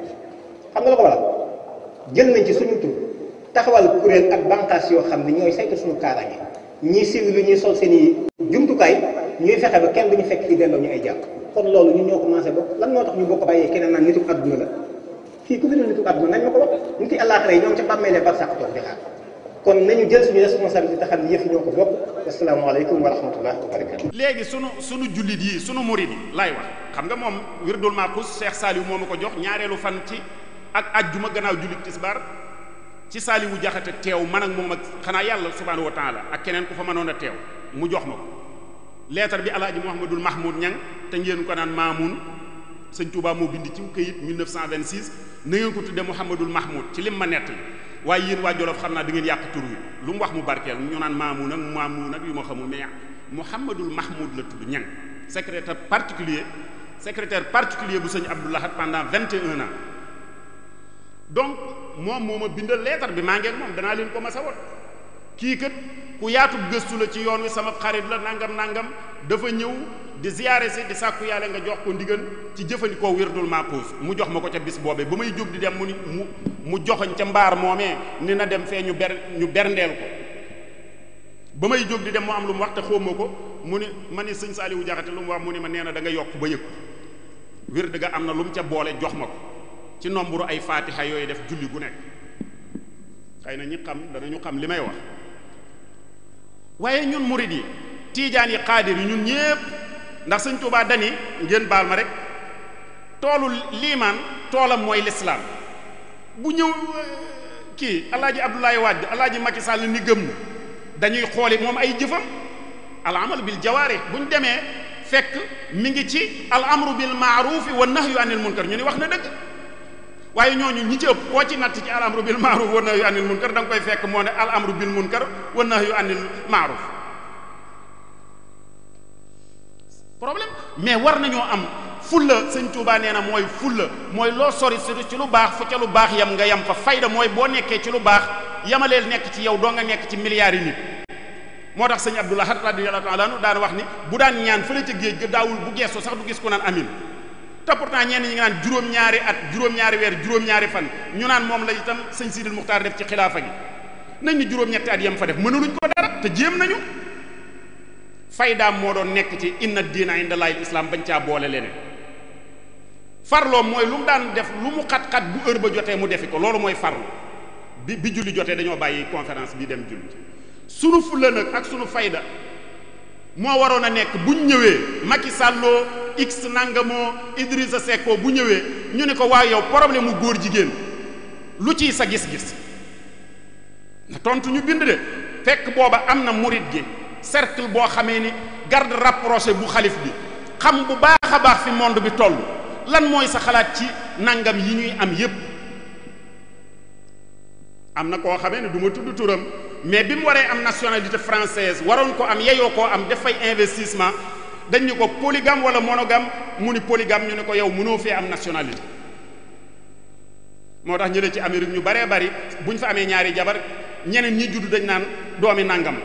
xam nga la ko waral jël nañ ci suñu tur taxawal kuréel ak bànqaas yoo xam ne ñooy saytu suñu kaaraange ñii civil yi ñuy sol seen i jumtukaay ñuy fexe ba kenn duñu fekk fii delloo ñu ay jàpp kon loolu ñun ñoo commencé bokk lan moo tax ñu bokk bàyyee keneen naan nitu adduna la fii ku fi nitu adduna nañ ma ko wax nit yi àllaaxira yi ñoom ca bàmmeelee bar sàq toog di xaar kon nañu jël suñu responsabilité te xam ne yëf yi ñoo ko bokk asalaamaaleykum wa rahmatullah wa barakatu léegi sunu jullit yi sunu murid yi laay wax xam nga moom wirdul maaxuus Cheikh Saliou moo ma ko jox ñaareelu fan ci ak ajjuma gannaaw jullit tisbaar ci Saliou Jaxate teew man ak moom ak xanaa yàlla subhanahu wa taala ak keneen ku fa mënoon a teew mu jox ma ko leetar bi alaaji Mouhamadul Mahmoud Ñang te ngeen ko naan Maamoun sëñ Touba moo bind ci këyit 1926 na ngeen ko tudde Mouhamadul Mahmoud ci lim ma nett waaye yéen waa Jolof xam naa da ngeen yàq tur wi lu mu wax mu barkeel ñu naan Maamoun ak Maamoun ak yu ma xamul mais Mouhamadul Mahmoud la tudd Ñang secrétaire particulier bu sëñ Abdou Lahad pendant 21 ans donc moom moo ma bindal leetar bi maa ngeen moom danaa leen ko ma sa wot kii kat ku yaatub gëstu la ci yoon wi sama xarit la nangam dafa ñëw di ziyaare si di sàkku yàlla nga jox ko ndigal ci jëfandikoo wirdul maaxuus mu jox ma ko ca bis boobee ba may jóg di dem mu joxoñ ca mbaar moomee ni na dem fee ñu berndeel ko ba may jóg di dem mu am lu mu wax te xóoma ko mu ni ma ni sëñ Saliou Jaxate lu mu wax mu ni ma nee na da nga yokk ba yëg wird ga am na lu mu ca boole jox ma ko ci nombre ay fatiha yooyu def julli gu nekk xëy na ñi xam danañu xam li may wax waaye ñun murid yi tiijaan yi xaadir yi ñun ñépp ndax sëñ Tuubaa dani ngeen baal ma rek toolu liimaan toolam mooy lislaam bu ñëw kii alaaji Abdoulaye Wade alaaji Macky Sall ni gëm na dañuy xooli moom ay jëfam al amal bil jawaarih bu ñu demee fekk mi ngi ci al amru bil maarufi wa nahyu anil munkar ñu ni wax na dëgg waaye ñooñu ñi ci ëpp koo ci natt ci al amru bil maaruf wa nahyu anil munkar da nga koy fekk moo ne al amru bil munkar wa nahyu anil maaruf problème mais war nañoo am fulla sëñ Tuubaa nee na mooy fulla mooy loo sori ci lu baax fu ca lu baax yam nga yam fa fayda mooy boo nekkee ci lu baax yamaleel nekk ci yow doo nga nekk ci milliards yi nit moo tax sëñ Abdul Ahad radiyallahu ta'ala anhu daan wax ni bu daan ñaan fële ca géej ga daawul bu geesoo sax du gis ku naan amin te pourtant ñenn ñi nga naan juróom-ñaari at juróom-ñaari weer juróom-ñaari fan ñu naan moom la itam sëñ Sidil Muxtaar def ci xilaafa gi nañ ni juróom-ñetti at yam fa def mënuluñ ko dara te jéem nañu faydaam moo doon nekk ci inna diina indallaahil islaam bañ caa boole leneen farloom mooy lu mu daan def lu mu xat-xat bu heure ba jotee mu defi ko loolu mooy farlu bi julli jotee dañoo bàyyi conférence bi dem julli sunu fulla nag ak sunu fayda moo waroon a nekk buñ ñëwee Macky Salloo x nangamoo Idrissa Seck bu ñëwee ñu ne ko waa yow problème mu góor jigéen lu ciy sa gis-gis na tontu ñu bind de fekk booba am na murit gi cercle boo xamee ni garde rapproché bu xalif bi xam bu baax a baax fi monde bi toll lan mooy sa xalaat ci nangam yi ñuy am yépp am na koo xamee ne du ma tudd turam mais bi mu waree am nationalité française waroon ko am yeyoo koo am def fay investissement dañ ni ko polygame wala monogame mu ni polygame ñu ne ko yow mënoo fee am nationalité moo tax ñu ne ci Amérique ñu baree bari bu ñu fa amee ñaari jabar ñeneen ñi judd dañ naan doomi nangam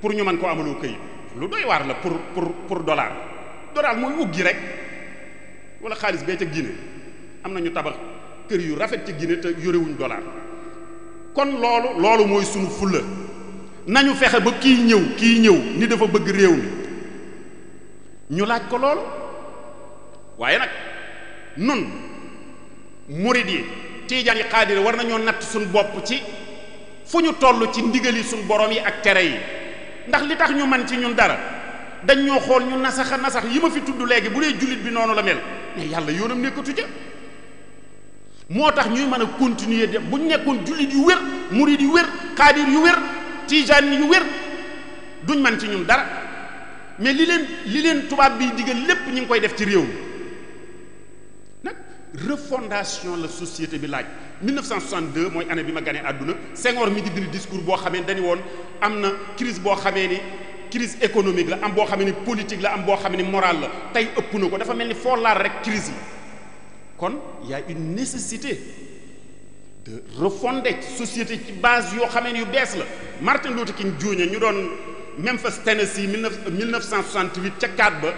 pour ñu mën koo amaloo këyit lu doy waar la pour dollar mooy uggi rek wala xaalis bee ca Guinée am na ñu tabax kër yu rafet ca Guinée te yorewuñ dollar kon loolu mooy sunu fulla nañu fexe ba kii ñëw ni dafa bëgg réew mi ñu laaj ko loolu waaye nag nun murid yi tiijaan yi xaadir war nañoo natt suñ bopp ci fu ñu toll ci ndigali suñ borom yi ak tere yi ndax li tax ñu man ci ñun dara dañ ñoo xool ñu nasax yi ma fi tudd léegi bu dee jullit bi noonu la mel mais yàlla yoonam nekkatu ja moo tax ñuy mën a continuer de bu ñu nekkoon jullit yu wér murid yu wér xaadir yu wér tijaan yu wér duñ man ci ñun dara mais li leen tubaab bi digal lépp ñu ngi koy def ci réew mi nag refondation la société bi laaj 1962 mooy année bi ma ganee àdduna Senghor mi ngi bind discours boo xamee dañu woon am na crise boo xamee ni crise économique la am boo xamee ni politique la am boo xamee ni morale la tey ëpp na ko dafa mel ni foo laal rek crise la kon y a une nécessité de refonder société ci base yoo xamee ni yu bees la Martin Luther King Jr. ñu doon Memphis Tennessee 1968 ca kaat ba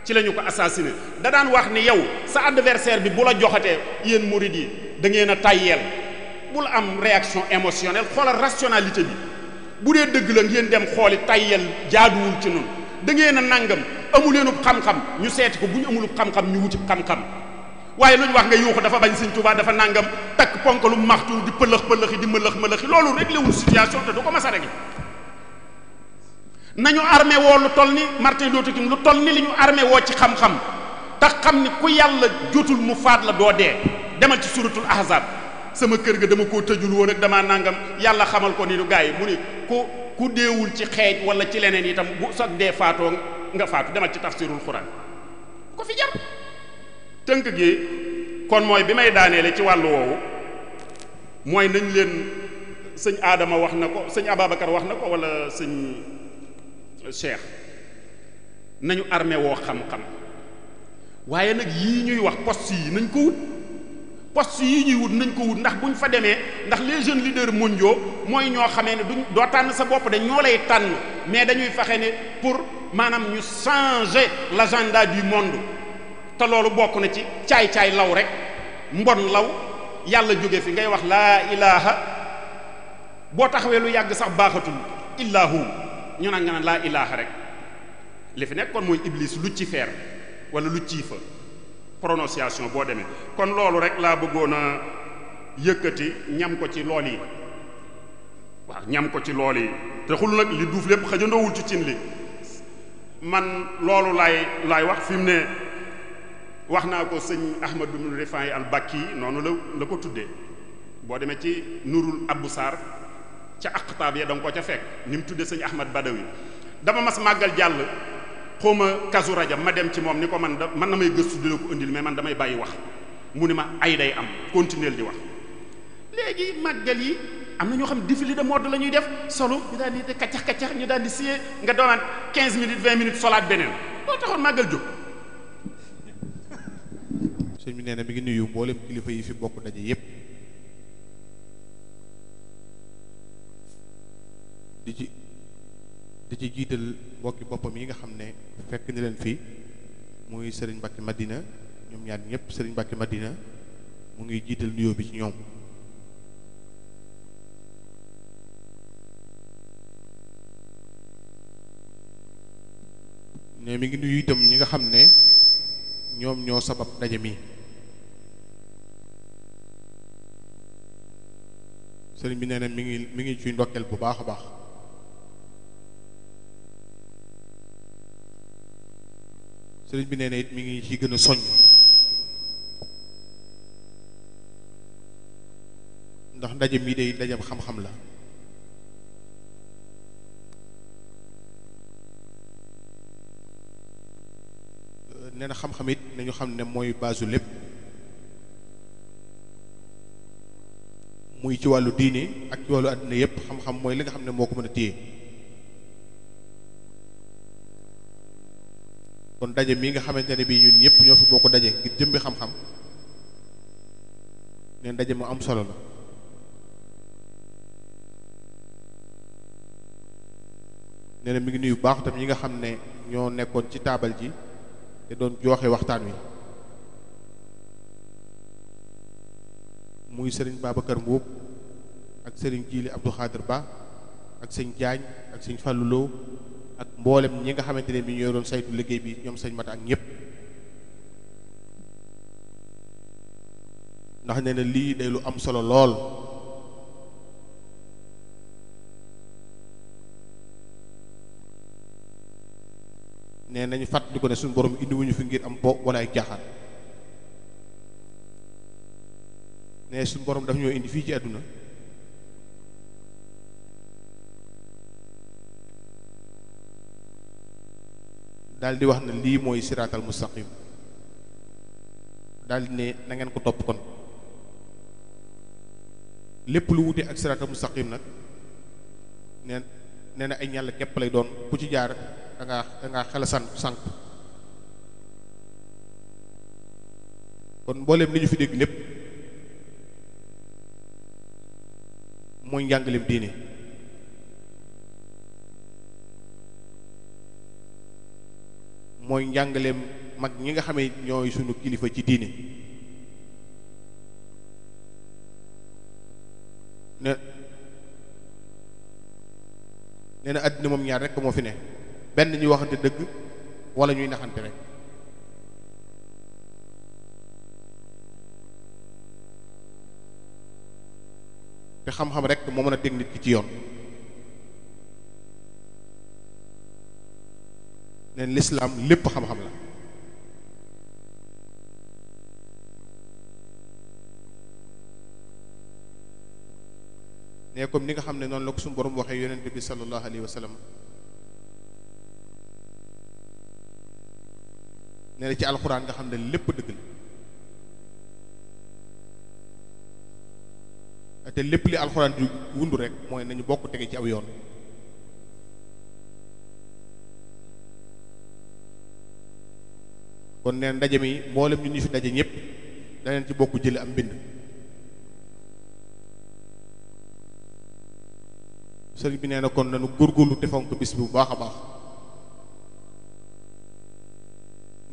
ci la ñu ko assassiné da daan wax ni yow sa adversaire bi bu la joxatee yéen murid yi da ngeen a tayyeel bul am réaction émotionnelle xoolal rationalité bi bu dee dëgg la ngeen dem xooli tayyeel jaaduwul ci noonu da ngeen a nangam amuleenub xam-xam ñu seeti ko bu ñu amulub xam-xam ñu wuti xam-xam waaye lu ñu wax nga yuuxu dafa bañ Sëñ Tuubaa dafa nangam takk ponk lu maxtu di pëlëx-pëlëxi di mëlëx-mëlëxi loolu réglé wul situation te du ko mas a réglé nañu armé woo lu toll ni Martin Luther King lu toll ni li ñu armé woo ci xam-xam tax xam ni ku yàlla jotul mu faat la doo dee demal ci suratul ahzab sama kër ga dama koo tëjul woon ak damaa nangam yàlla xamal ko ni du gars yi mu ni ku deewul ci xeej wala ci leneen itam bu sag dee faatoo nga faatu demal ci tafsirul quran ko fi jar tënk gi kon mooy bi may daaneele ci wàllu woowu mooy nañ leen sëñ Adama wax na ko sëñ Ababacar wax na ko wala sëñ Cheikh nañu armé woo xam-xam waaye nag yii ñuy wax poste yi nañ ko wut poste yii ñuy wut nañ ko wut ndax buñ fa demee ndax les jeunes leaders mondiaux mooy ñoo xamee ne duñ doo tànn sa bopp de ñoo lay tànn mais dañuy fexe ne pour maanaam ñu changer l'agenda du monde te loolu bokk na ci caay-caay law rek mbon law yàlla jóge fi ngay wax laa ilaha boo taxawee lu yàgg sax baaxatul illahu ñu naan nga naan laa ilaha rek li fi nekk kon mooy iblis lu ci feer wala lu ciy fa prononciation boo demee kon loolu rek laa bëggoon a yëkkati ñam ko ci lool yi waaw ñam ko ci lool yi te xul nag li duuf lépp xajandoowul ci cin li man loolu laay wax fi mu ne wax naa ko sëñ Ahmad bin Rifaayi al-Bakki noonu la ko tuddee boo demee ci nurul Abou Sarr ca aqtaab ya da nga ko ca fekk ni mu tuddee sëñ Ahmad Badawi dama mas màggal jàll xawma kasu rajab ma dem ci moom ni ko man na may gëstu dina ko indil mais man damay bàyyi wax mu ni ma ay day am continuer di wax léegi màggal yi am na ñoo xam défilé de mode la ñuy def solo ñu daal di kaccax ñu daal di siyee nga doonaat 15 minutes 20 minutes solaat beneen loolu taxoon màggal jóg. sëñ bi nee na mi ngi nuyu mboolem kilifa yi fi bokk daje yépp di ci jiital mbokki boppam yi nga xam ne fekk ni leen fii muy Serigne Mbacke Madina ñoom ñaar ñëpp Serigne Mbacke Madina mu ngi jiital nuyoo bi ci ñoom ne mi ngi nuyu itam ñi nga xam ne ñoom ñoo sabab daje mi sëriñ bi nee na mi ngi ciy ndokkeel bu baax a baax sëriñ bi nee na it mi ngi ci gën a soññ ndax ndaje mii day ndajem xam-xam la nee na xam-xam it nañu xam ne mooy baasu lépp muy ci wàllu diine ak ci wàllu àddina yépp xam-xam mooy li nga xam ne moo ko mën a téye kon daje mii nga xamante ne bii ñun ñëpp ñoo fi boo ko daje ngir jëmbi xam-xam neen daje mu am solo la nee na mi ngi nuyu baax tam ñi nga xam ne ñoo nekkoon ci taabal ji te doon jooxe waxtaan wi muy sëriñ Babacar Mbuub ak sëriñ Jiili Abdou Khadir Ba ak sëñ Jaañ ak sëñ Fallou Lo ak mboolem ñi nga xamante ne bi ñoo doon saytu liggéey bi ñoom sëñ Mata ak ñëpp ndax nee na lii day lu am solo lool nee nañu fàttali ko ne suñu borom indiwuñu fi ngir am po wala ay jaaxaan ne suñu borom daf ñoo indi fii ci àdduna daal di wax ne lii mooy siraatal mustaqim daal di ne na ngeen ko topp kon lépp lu wute ak siraatal mustaqim nag nee na ay ñàll képp lay doon ku ci jaar da ngaa xel sànq kon mbooleem li ñu fi dégg lépp mooy njàngaleem diine mooy njàngaleem mag ñi nga xamee ñooy sunu kilifa ci diine nee na àddina moom ñaar rekk moo fi ne benn ñuy waxante dëgg wala ñuy naxante rek te xam-xam rek moo mën a teg nit ki ci yoon neen lislaam lépp xam-xam la ne comme ni nga xam ne noonu la ko suñu borom waxee yonent bi sallallahu alayhi wa sallam nee na ci alxuraan nga xam ne lépp dëgg la te lépp li alxuraan di wundu rek mooy nañu bokk tege ci aw yoon kon neen ndaje mi mboolem ñu fi daje ñëpp daneen ci bokk jële am mbind sëriñ bi nee na kon nañu góorgóorlu te fonk bis bi bu baax a baax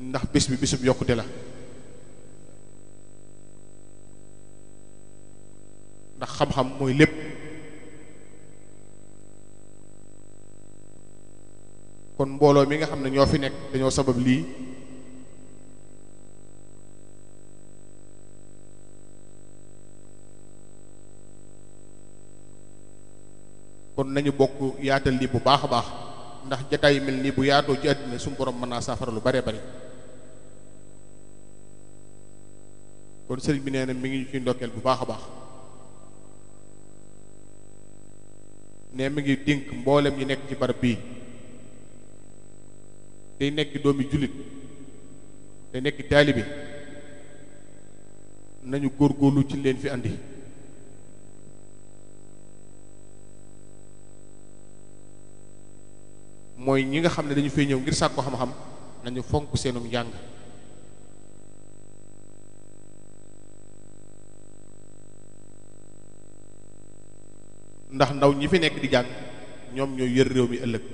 ndax bis bi bisub yokkute la ndax xam-xam mooy lépp kon mbooloo mi nga xam ne ñoo fi nekk dañoo sabab lii kon nañu bokk yaatal lii bu baax a baax ndax jataay yu mel nii bu yaatoo ci àddina suñu borom mën naa saafara lu bare bari kon sëriñ bi nee na mi ngi ci ndokkeel bu baax a baax ne mi ngi dénk mboolem ñi nekk ci barab bii day nekk doomi jullit day nekk taalibe nañu góorgóorlu ci leen fi andi mooy ñi nga xam ne dañu fay ñëw ngir sàkku xam-xam nañu fonk seenum njàng ndax ndaw ñi fi nekk di jàng ñoom ñooy yor réew mi ëllëg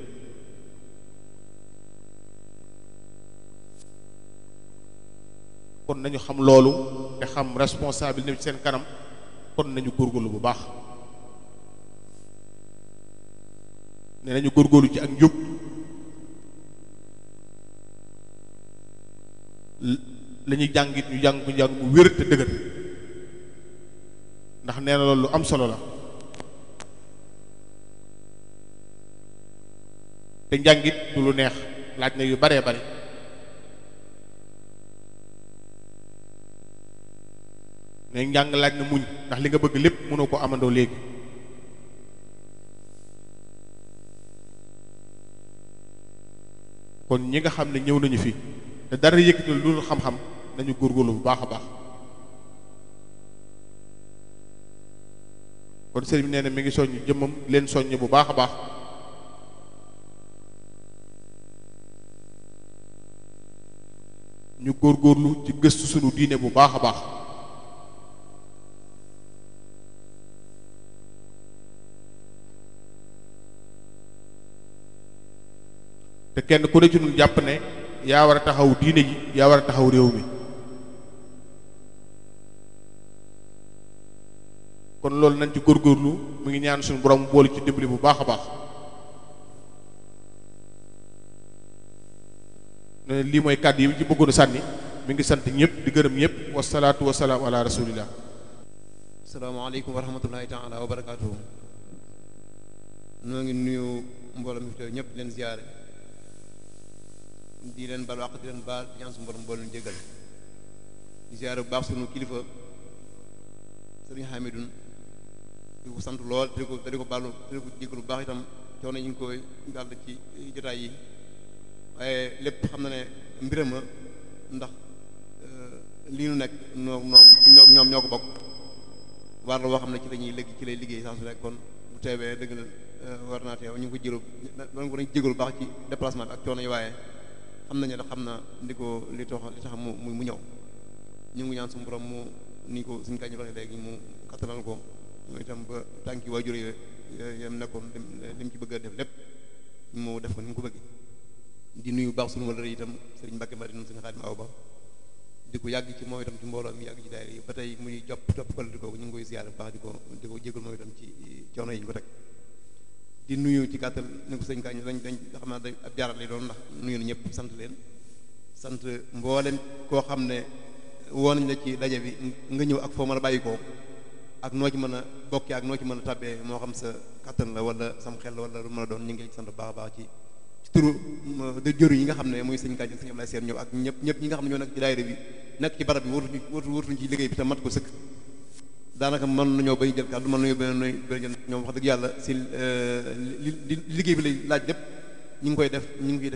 kon nañu xam loolu te xam responsabilité ci seen kanam kon nañu góorgóorlu bu baax ne nañu góorgóorlu ci ak njub la ñuy jàngit ñu jàng njàng mu wér te dëgër ndax nee na loolu lu am solo la te njàngit du lu neex laaj na yu baree bari ne njàng laaj na muñ ndax li nga bëgg lépp mënoo ko amandoo léegi kon ñi nga xam ne ñëw nañu fi te dara yëkkati lu dul xam-xam nañu góorgóorlu bu baax a baax kon sëriñ bi nee na mi ngi soññ jëmmam leen soññ bu baax a baax ñu góorgóorlu ci gëstu sunu diine bu baax a baax te kenn ku ne ci ñun jàpp ne yaa war a taxaw diine ji yaa war a taxaw réew mi kon loolu nañ ci góorgóorlu mu ngi ñaan suñu borom boole ci dimbali bu baax a baax ne lii mooy kàddu yi ci bëggoon a sànni mi ngi sant ñëpp di gërëm ñëpp wasalaatu wasalaam ala rasulillah. asalaamaaleykum wa rahmatullahi taala wa barakaatuhu. noo ngi nuyu mbooloo mi fi teew ñëpp di leen ziyaare di leen baal wàq di leen baal di ñaan su mborom mbooloo leen jéggal di ziyaare bu baax sunu kilifa sëriñ Hamidun di ko sant lool te di ko baalu te di ko jéggal bu baax itam coono ñu ngi koy gàll ci jotaay yi waaye lépp xam na ne mbirama ndax lii nu nekk ñoom ñoo ko bokk war la boo xam ne ci lañuy léegi ci lay liggéey saa su nekk kon bu teewee dëgg la war naa teew ñu ngi ko jëlu doon ko dañ jégalu baax ci déplacement bi ak coono yi waaye xam nañu ne xam na li tax mu ñëw ñu ngi ñaan suñu borom mu ni ko suñu kañ waxee léegi mu kattanal ko mooy itam ba tànki waajur yam nekkoon li mu ci bëgg a def lépp mu def ko ni mu ko bëgg di nuyu baax suñu wala itam sëriñ Mbacke Madina suñu Xaadim Awa Ba di ko yàgg ci moom itam ci mbooloo mi yàgg ci daayira yi ba tey muy topp kolati kooku ñu ngi koy ziyaare bu baax di ko jégal moom itam ci coono yi ñu ko teg di nuyu ci kàttal ni ko sëñ Kañ dañ xam naa ab jaarat lay doon ndax nuyu na ñëpp sant leen sant mboolem koo xam ne woo nañ la ci daje bi nga ñëw ak foo mën a bàyyi ko ak noo ci mën a bokkee ak noo ci mën a tàbbee moo xam sa kàttan la wala sam xel wala lu mën a doon ñu ngi sant bu baax a baax ci turu de jëru yi nga xam ne muy sëñ Kañ ak sëñ Ablaye Seen ñëw ak ñëpp ñi nga xam ne ñoo nekk ci daayira bi nekk ci barab bi wóotuñu ci liggéey bi te mat ko sëkk daanaka mën nañoo bay jël kàddu mën nañoo bay jël ñoom wax dëgg yàlla si liggéey bi lay laaj lépp ñu ngi koy def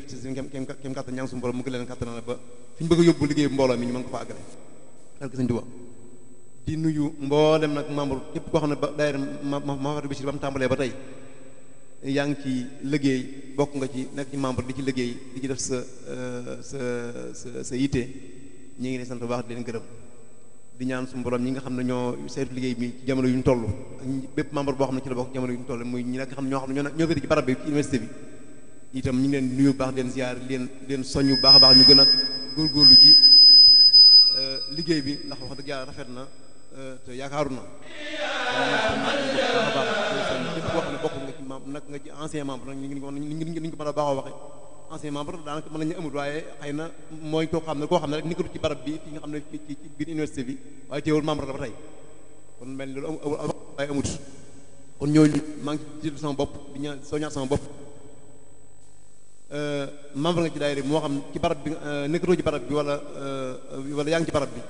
ci seen kem kàttan ñaa ngi suñu borom mu ngi leen kàttan na ba fi ñu bëgg a yóbbu liggéey bi mbooloo mi ñu mën ko fa àggale ak sëñ Tuubaa di nuyu mboolem nag membre képp koo xam ne ba daayira Mafatihoul Bichri ba mu tàmbalee ba tey yaa ngi ci liggéey bokk nga ci nekk ci membre di ci liggéey di ci def sa yitte ñu ngi leen sant bu baax di leen gërëm di ñaan suñu borom ñi nga xam ne ñoo saytu liggéey bi ci jamono yu ñu toll ak bépp membre boo xam ne ci la bokk jamono yu ñu toll muy ñi nga xam ne ñoo féete ci barab bi ci université bi itam ñu ngi leen nuyu bu baax leen ziar leen soñu bu baax a baax ñu gën a góorgóorlu ci liggéey bi ndax wax dëgg yàlla rafet na te yaakaaru na képp koo xam ne bokk nga ci membre nag nga ci ancien membre nag ni ñu ko mën a baaxoo waxe ancien membre daanaka mën nañu amut waaye xëy na mooy koo xam ne rek nekkatu ci barab bi fi nga xam ne ci biir université bi waaye teewul membre la ba tey kon mel ni loolu waaye amut kon ñooñu maa ngi ci sama bopp di ñaan soññaat sama bopp membre nga ci daayira moo xam ci barab bi nekkatoo ci barab bi wala yaa ngi ci barab bi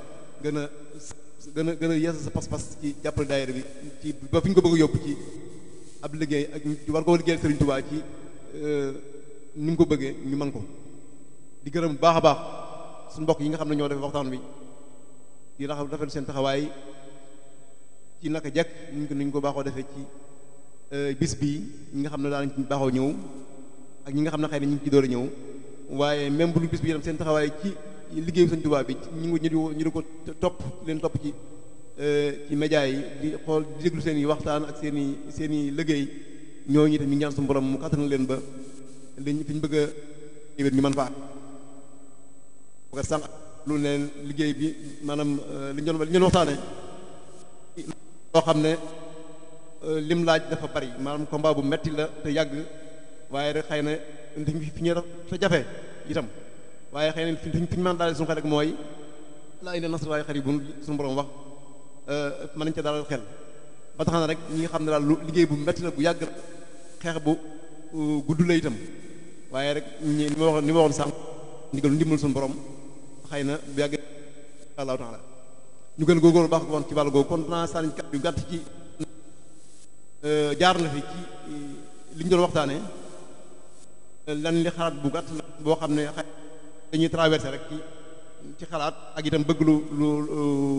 gën a yeesa sa pas-pas ci jàppale daayira bi ci ba fi ñu ko bëgg a yóbbu ci ab liggéey ak war koo liggéeyal Serigne Touba ci ni mu ko bëggee ñu man ko di gërëm bu baax a baax suñu mbokk yi nga xam ne ñoo def waxtaan bi di rafetlu seen taxawaay ci naka jekk ni ñu ko baaxoo defee ci bis bii ñi nga xam ne daanañ ci baaxoo ñëw ak ñi nga xam ne xëy na ñu ngi ci door a ñëw waaye même bu dul bis bi itam seen taxawaay ci liggéeyu Sëñ Tuubaa bi ñu di ko topp leen topp ci média yi di xool di déglu seen i waxtaan ak seen i liggéey ñooñu itam ñu ñaan suñu borom mu kàttanal leen ba liñ fi ñu bëgg a yëwét ñu mën faa parce que sànq lu leen liggéey bi maanaam li ñu doon waxtaane loo xam ne lim laaj dafa bari maanaam combat bu metti la te yàgg waaye rek xëy na fi ñu te jafe itam waaye xëy na fi ñu mën daal suñu xel rek mooy laa inna nasrullaahi qariibun suñu borom wax mën nañu ca dalal xel ba tax na rek ñi nga xam ne daal lu liggéey bu metti la bu yàgg xeex bu gudd la itam waaye rek ni ma waxoon sànq ndimbal suñu borom xëy na bu yàgg Allahu taala ñu gën góorgóorlu baax ko woon ci wàllu googu kon danaa sànni kàddu yu gàtt ci jaar na fi ci li ñu doon waxtaanee lan li xalaat bu gàtt la boo xam ne dañuy traversé rek ci xalaat ak itam bëgg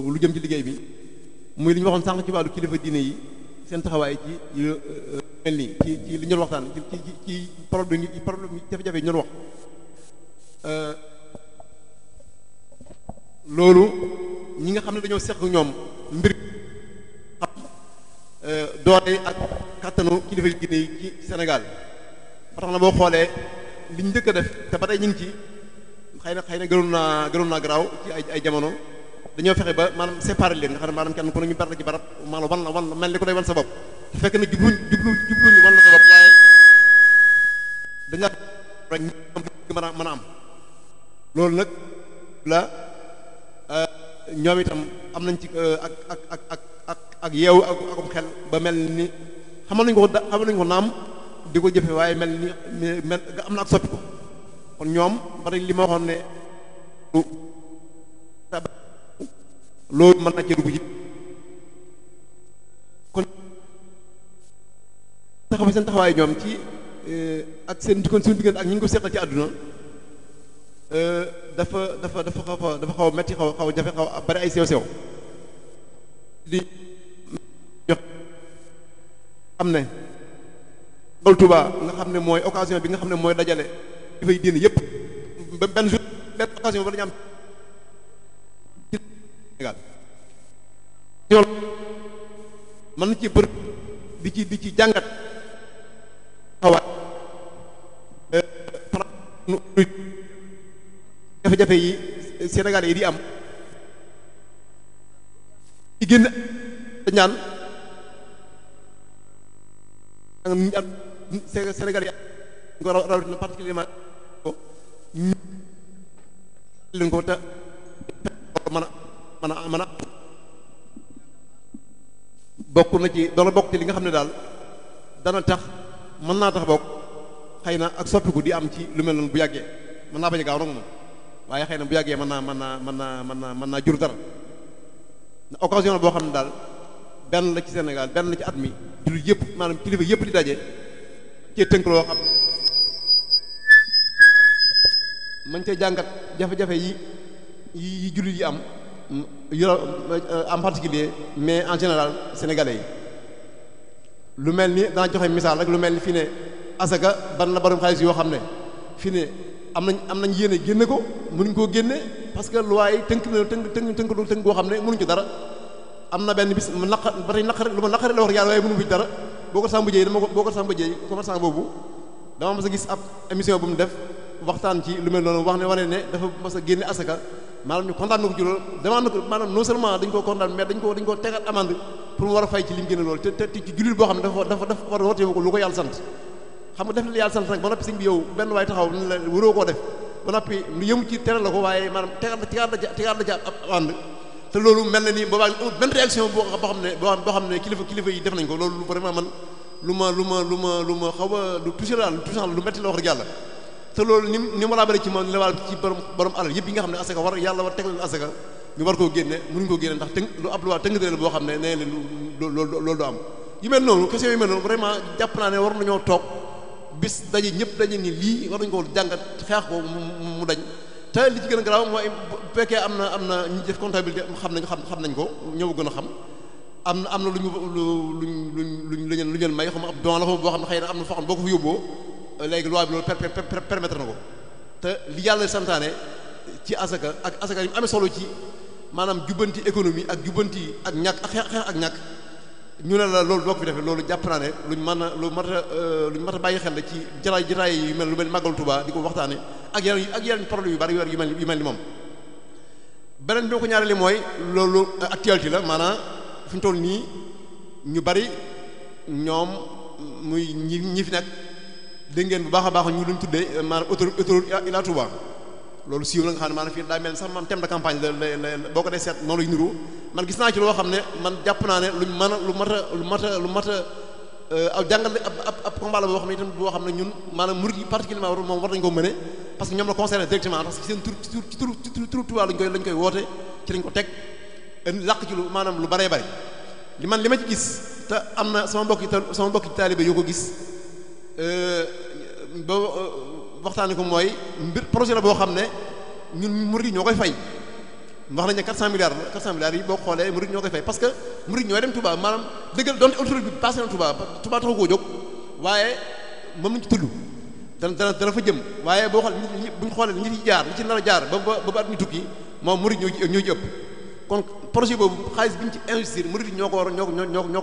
lu jëm ci liggéey bi muy li ñu waxoon sànq ci wàllu kilifa diine yi seen taxawaay ci mel nii ci li ñu doon waxtaan ci problème jafe-jafe yi ñu doon wax loolu ñi nga xam ne dañoo seq ñoom mbir xam doole ak kàttanu kilifa diine yi ci Sénégal ba tax na boo xoolee li ñu njëkk a def te ba tey ñu ngi ci xëy na gënoon naa garaaw ci ay jamono dañoo fexe ba maanaam séparer leen nga xam ne maanaam kenn ku ne ñu ber la ci barab maanaam wan la mel ni ko day wan sa bopp te fekk na jubluñ wan la sa bopp waaye dañu rek mën a am loolu nag la ñoom itam am nañ ci ak yeewu akum xel ba mel ni xamal nañu ko naam di ko jëfe waaye mel ni nga am na ak soppi ko kon ñoom ba tey li ma waxoon ne loolu mën na cee dugg ci kon seen taxawaay ñoom ci ak seen kon suñu diggante ak ñi ngi ko seqal ci àdduna dafa xaw a metti xaw a jafe xaw a bari ay sew-sew di xam ne loolu Touba nga xam ne mooy occasion bi nga xam ne mooy dajale dafay diine yépp benn jour benn occasion ba dañu am Sénégal mën na ci bër di ci jàngat xawaat jafe-jafe yi Sénégal yi di am ci génn da ñaan Sénégal yi ko rawatina particulièrement leen ko te mën a bokk na ci doona bokk ci li nga xam ne daal dana tax mën naa tax bokk xëy na ak soppiku di am ci lu mel noonu bu yàggee mën naa bañ a gaaw nag moom waaye xëy na bu yàggee mën naa jur dara occasion la boo xam ne daal benn la ci Sénégal benn la ci at mi jullit yëpp maanaam kilifa yëpp di daje cee tënk loo xam man cee jàngat jafe-jafe yi jullit yi am en particulier mais en général sénégalais yi lu mel ni dana joxe misaal rek lu mel ni fi ne asaka ban la borom xaalis yoo xam ne fi ne am nañ yéene génne ko mënuñ koo génne parce que loi yi tënk boo xam ne mënuñ ci dara am na benn bis mu naqar ba tey naqar lu ma naqari la wax yàlla waaye mënu fi dara boo ko Samba Dieye commerçant boobu dama mas a gis ab émission bu mu def waxtaan ci lu mel noonu wax ne wane ne dafa mas a génne asaka maanaam ñu kontaan na ko ci loolu demande ko maanaam non seulement dañ ko kontaan mais dañ ko tegal amende pour mu war a fay ci li mu génne loolu te ci jullit boo xam ne dafa war a wotee ko lu ko yàlla sant xam nga def la yàlla sant nag ba noppi sëñ bi yow benn waaye taxaw ne la waroo koo def ba noppi lu yëmu ci tere la ko waaye maanaam tegaat la ci ab amende te loolu mel na ni boobaa benn réaction boo xam ne kilifa yi def nañ ko loolu vraiment man lu ma xaw a lu touché daal lu metti la wax dëgg yàlla te loolu ni mu laabare ci moom la wàll ci borom alal yëpp yi nga xam ne asaka war yàlla war teg leen asaka ñu war koo génne mënuñu koo génne ndax lu ab luwaa tënk boo xam ne nee leen loolu du am yu mel noonu question yu mel noonu vraiment jàpp naa ne war nañoo toog bis daje ñëpp daje ni lii war nañu ko jàngat xeex ko mu dañ te li ci gën a garaaw mooy bu fekkee am na ñu def comptabilité xam nañ ko ñëw gën a xam am na lu leen may xam ab don la fa boo xam ne xëy na am na foo xam boo ko fa yóbboo léegi loi bi loolu permettre na ko te li yàlla santaane ci asaka yi mu amee solo ci maanaam jubbanti économie ak jubbanti ak ñàkk ak xeex ak ñàkk ñu ne la loolu doo ko fi defee loolu jàpp naa ne luñ mat a bàyyi xel la ci jataay yu mel lu mel Màggalu Tuubaa di ko waxtaane ak yeneen problème yu bari yu mel ni moom beneen bi ma ko ñaareel mooy loolu actualité la maanaam fi ñu toll nii ñu bari ñoom muy ñi fi nekk dégg ngeen bu baax a baax ñu luñ tuddee maanaam autoroute ila Touba loolu siiw la nga xam ne maanaam fii daa mel sax man thème de campagne la boo ko dee seet noonu lay niru man gis naa ci loo xam ne man jàpp naa ne lu mat a aw jàngal ab combat la boo xam ne itam boo xam ne ñun maanaam murid yi particulièrement moom war nañu ko mëne parce que ñoom la concerné directement parce que seen tur Touba lañ koy woote ci lañ ko teg làq ci lu maanaam lu baree bari li ma ci gis te am na sama mbokki taalibe yoo ko gis ba waxtaane ko mooy projet la boo xam ne ñun murid yi ñoo koy fay wax nañ ne 400 milliards yi boo xoolee murid ñoo koy fay parce que murid ñooy dem Touba maanaam dëggal doon autoroute bi passé na Touba taxu koo jóg waaye moom nañ ci tudd dana fa jëm waaye boo xool bu ñu xoolee ñi ci jaar ñi ci nar a jaar ba at mi tukki moom murid ñoo ci ëpp kon projet boobu xaalis bi ñu ci investir murid yi ñoo ko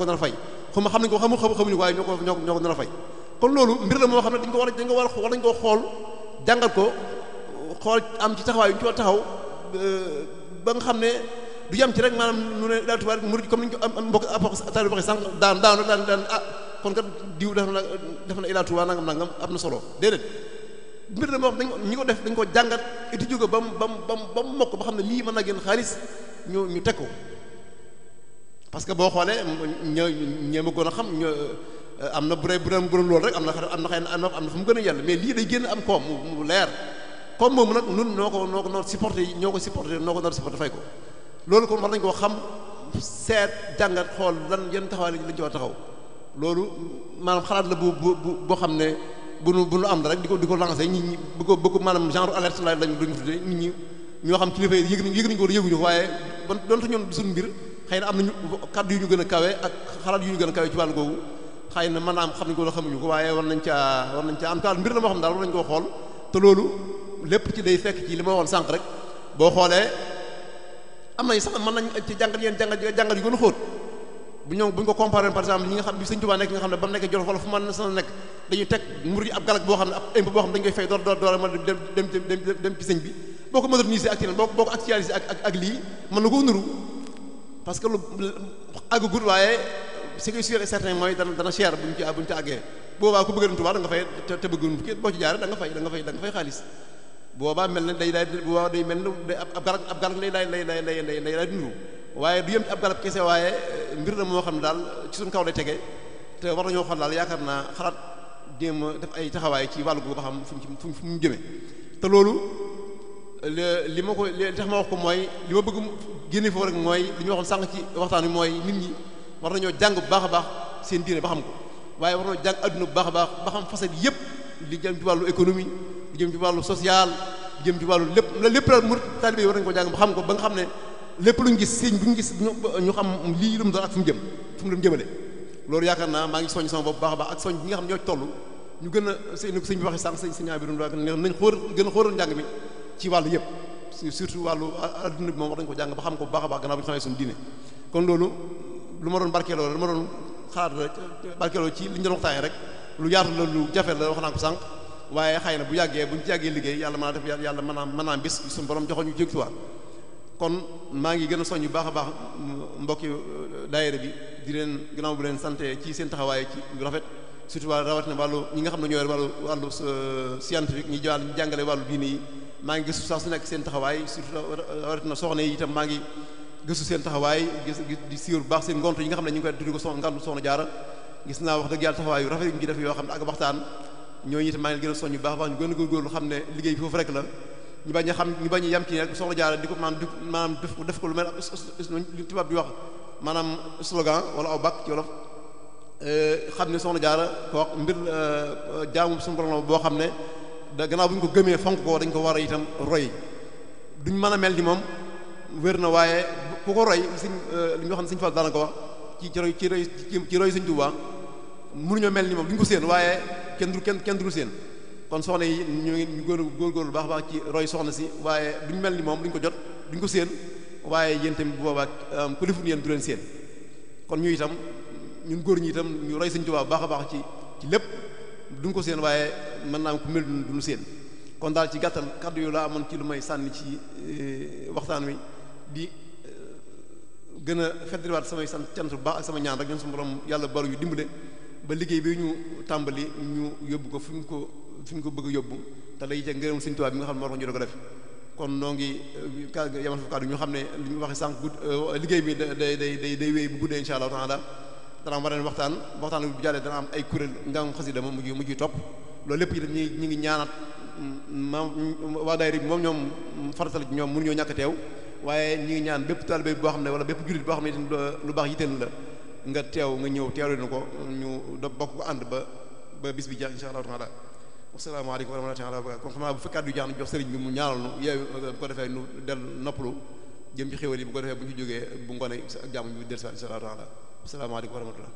nar a fay xam nañ ko xamuñu ko waaye ñoo ko nar a fay kon loolu mbir la moo xam ne dañ koo xool jàngal ko xool am ci taxawaay yu ñu ci war taxaw ba nga xam ne du yam ci rek maanaam nu ne daal tubaab murid comme ni ñu ko am mbokk taalibe waxee sànq daan kon kat diw def na Ila Touba nangam am na solo déedéet mbir la moo xam ñi ko def dañ ko jàngat étudier ko ba mu mokk ba xam ne lii mën na génn xaalis ñu teg ko parce que boo xoolee ñee ma gën a xam am na bu doon loolu rek am na xëy na fu mu gën a yàlla mais lii day génn am koom mu leer comme moom nag nun noo ko supporté noo ko nar supporté fay ko loolu kon war nañ koo xam seet jàngat xool lan yenn taxawaay lañ ci war taxaw loolu maanaam xalaat la boo xam ne bu nu am la rek di ko lancé nit ñi bëgg maanaam genre alerte la lañ duñu tuddee nit ñi ñoo xam kilifa yi yëg nañ ko yëguñu ko waaye doonte ñoom suñu mbir xëy na am nañu kàddu yu ñu gën a kawe ak xalaat yu ñu gën a kawe ci wàllu googu xëy na mën a am xam nañ ko la xamuñu ko waaye war nañ caa en tout cas mbir la moo xam daal war nañ koo xool te loolu lépp ci day fekk ci li ma waxoon sànq rek boo xoolee am nañ sax mën nañ ci jàngat yu gën a xóot buñ ko comparé par exemple ñi nga xam bi Sëñ Tuubaa nekk nga xam ne ba mu nekkee Jolof wala fu man sa nekk dañuy teg murid yi ab galak boo xam ne ab impôt boo xam ne dañu koy fay door ma dem ci sëñ bi boo ko moderniser ak boo ko actualiser ak lii mën na koo nuru parce que lu àggagul waaye ce qui est sûr et certain mooy dana cher buñ ci àggee boobaa ku bëgg a dem Tuubaa da nga fay te bëggul boo ci jaaree da nga fay xaalis boobaa mel na day mel ne ab galak lay nuru waaye du yem ci ab garab kese waaye mbir la moo xam ne daal ci suñ kaw lay tege te war nañoo xool daal yaakaar naa xalaat jéem a def ay taxawaay ci wàllu googu ba xam fu mu jëmee te loolu li tax ma wax ko mooy li ma bëgg génne foofu rek mooy li ñu waxoon sànq ci waxtaan wi mooy nit ñi war nañoo jàng bu baax a baax seen diine ba xam ko waaye war nañoo jàng adduna bu baax a baax ba xam facette yépp li jëm ci wàllu économie li jëm ci wàllu social li jëm ci wàllu lépp daal murid taalibe yi war nañu ko jàng ba xam ko ba nga xam ne lépp luñ gis sëñ buñu gis ñu xam lii lu mu doon ak fu mu doon jëmale loolu yaakaar naa maa ngi soññ sama bopp baax a baax ak soññ ñi nga xam ñoo ci toll ñu gën a sëñ bi waxee sànq sëñ bi doon nañ gën a xóoral njàng mi ci wàllu yëpp surtout wàllu adduna bi moom war nañu ko jàng ba xam ko bu baax a baax gannaaw bi ñu xamee suñu diine kon loolu lu ma doon barkeeloo lu ma doon xalaat rek barkeeloo ci li ñu doon waxtaanee rek lu yaatu la lu jafe la wax naa ko sànq waaye xëy na bu yàggee buñ ci yàggee liggéey yàlla mën a def yàlla mën naa bis suñu borom joxoon ñu jég tuwaa kon maa ngi gën a soññ bu baax a baax mbokki daayira bi di leen gannaaw bu leen sante ci seen taxawaay ci lu rafet surtout rawatina wàllu ñi nga xam ne ñoo yor wàllu scientifique ñi jàngale wàllu diine yi maa ngi gëstu saa su nekk seen taxawaay surtout rawatina soxna yi itam maa ngi gëstu seen taxawaay gis di siiwal bu baax seen ngont yi nga xam ne ñu ngi koy tuddi ko ngantu Soxna Jaara gis naa wax dëgg yàlla taxawaay yu rafet yi ñu ci def yoo xam ne ak waxtaan ñooñu itam maa ngi gën a soññ bu baax ñu gën a góorgóorlu xam ne liggéey bi foofu rek la ñu bañ a yam ci rek Soxna Jaara di ko maanaam def ko lu mel li tubaab di wax maanaam slogan wala aw bakk ci wolof xam ne Soxna Jaara ko wax mbir jaamu suñu borom boo xam ne da gannaaw bu ñu ko gëmee fonk ko dañ ko war a itam roy duñ mën a mel ni moom wér na waaye ku ko roy suñ li ñu wax ne Sëñ Fall daana ko wax ci roy Sëñ Tuubaa mënuñoo mel ni moom duñ ko séen waaye kenn du séen kon soxna yi ñu góorgóorlu baax baax ci roy soxna si waaye duñ mel ni moom duñ ko jot duñ ko séen waaye yéen tamit bu boobaa ku deful yéen du leen séen kon ñu itam ñun góor ñi itam ñu roy Sëñ Tuubaa baax a baax ci lépp duñ ko séen waaye mën naa ku mel duñu séen kon daal ci gàttal kàddu yu laa amoon ci lu may sànni ci waxtaan wi di gën a feddaliwaat samay cant bu baax ak sama ñaan rek ñun suñu borom yàlla bari yu dimbale ba liggéey bi ñu tàmbali ñu yóbbu ko fi ñu ko bëgg a yóbbu te day ca ngërëm Sëñ Tuubaa bi nga xam ne moo tax ñu doon ko def kon noo ngi yamal fa kàddu ñu xam ne li ñu waxee sànq liggéey bi day wéy bu guddee insha Allah taala dana am wareen waxtaan bu jàllee dana am ay kuréel ngam xasida moom mu ciy topp loolu lépp itam ñi ngi ñaanat waa daayira bi moom ñoom faratal ci ñoom mënuñoo ñàkk teew waaye ñi ngi ñaan bépp taalibe boo xam ne wala bépp jullit boo xam ne itam lu baax yitteel la nga teew nga ñëw teewlu na ko ñu bokk ko ànd ba bis bi jeex insha Allah taala asalaamaaleykum wa rahmatullahi wa barakatuh kon xam naa bu fekkaat yu jaax na jox sëriñ bi mu ñaanal nu yeewu bu ko defee nu del noppalu jëm ci xéwal yi bu ko defee bu ñu ci jógee bu ngoonee ak jàmm ñu del sa insha Allah taala asalaamaaleykum wa rahmatullah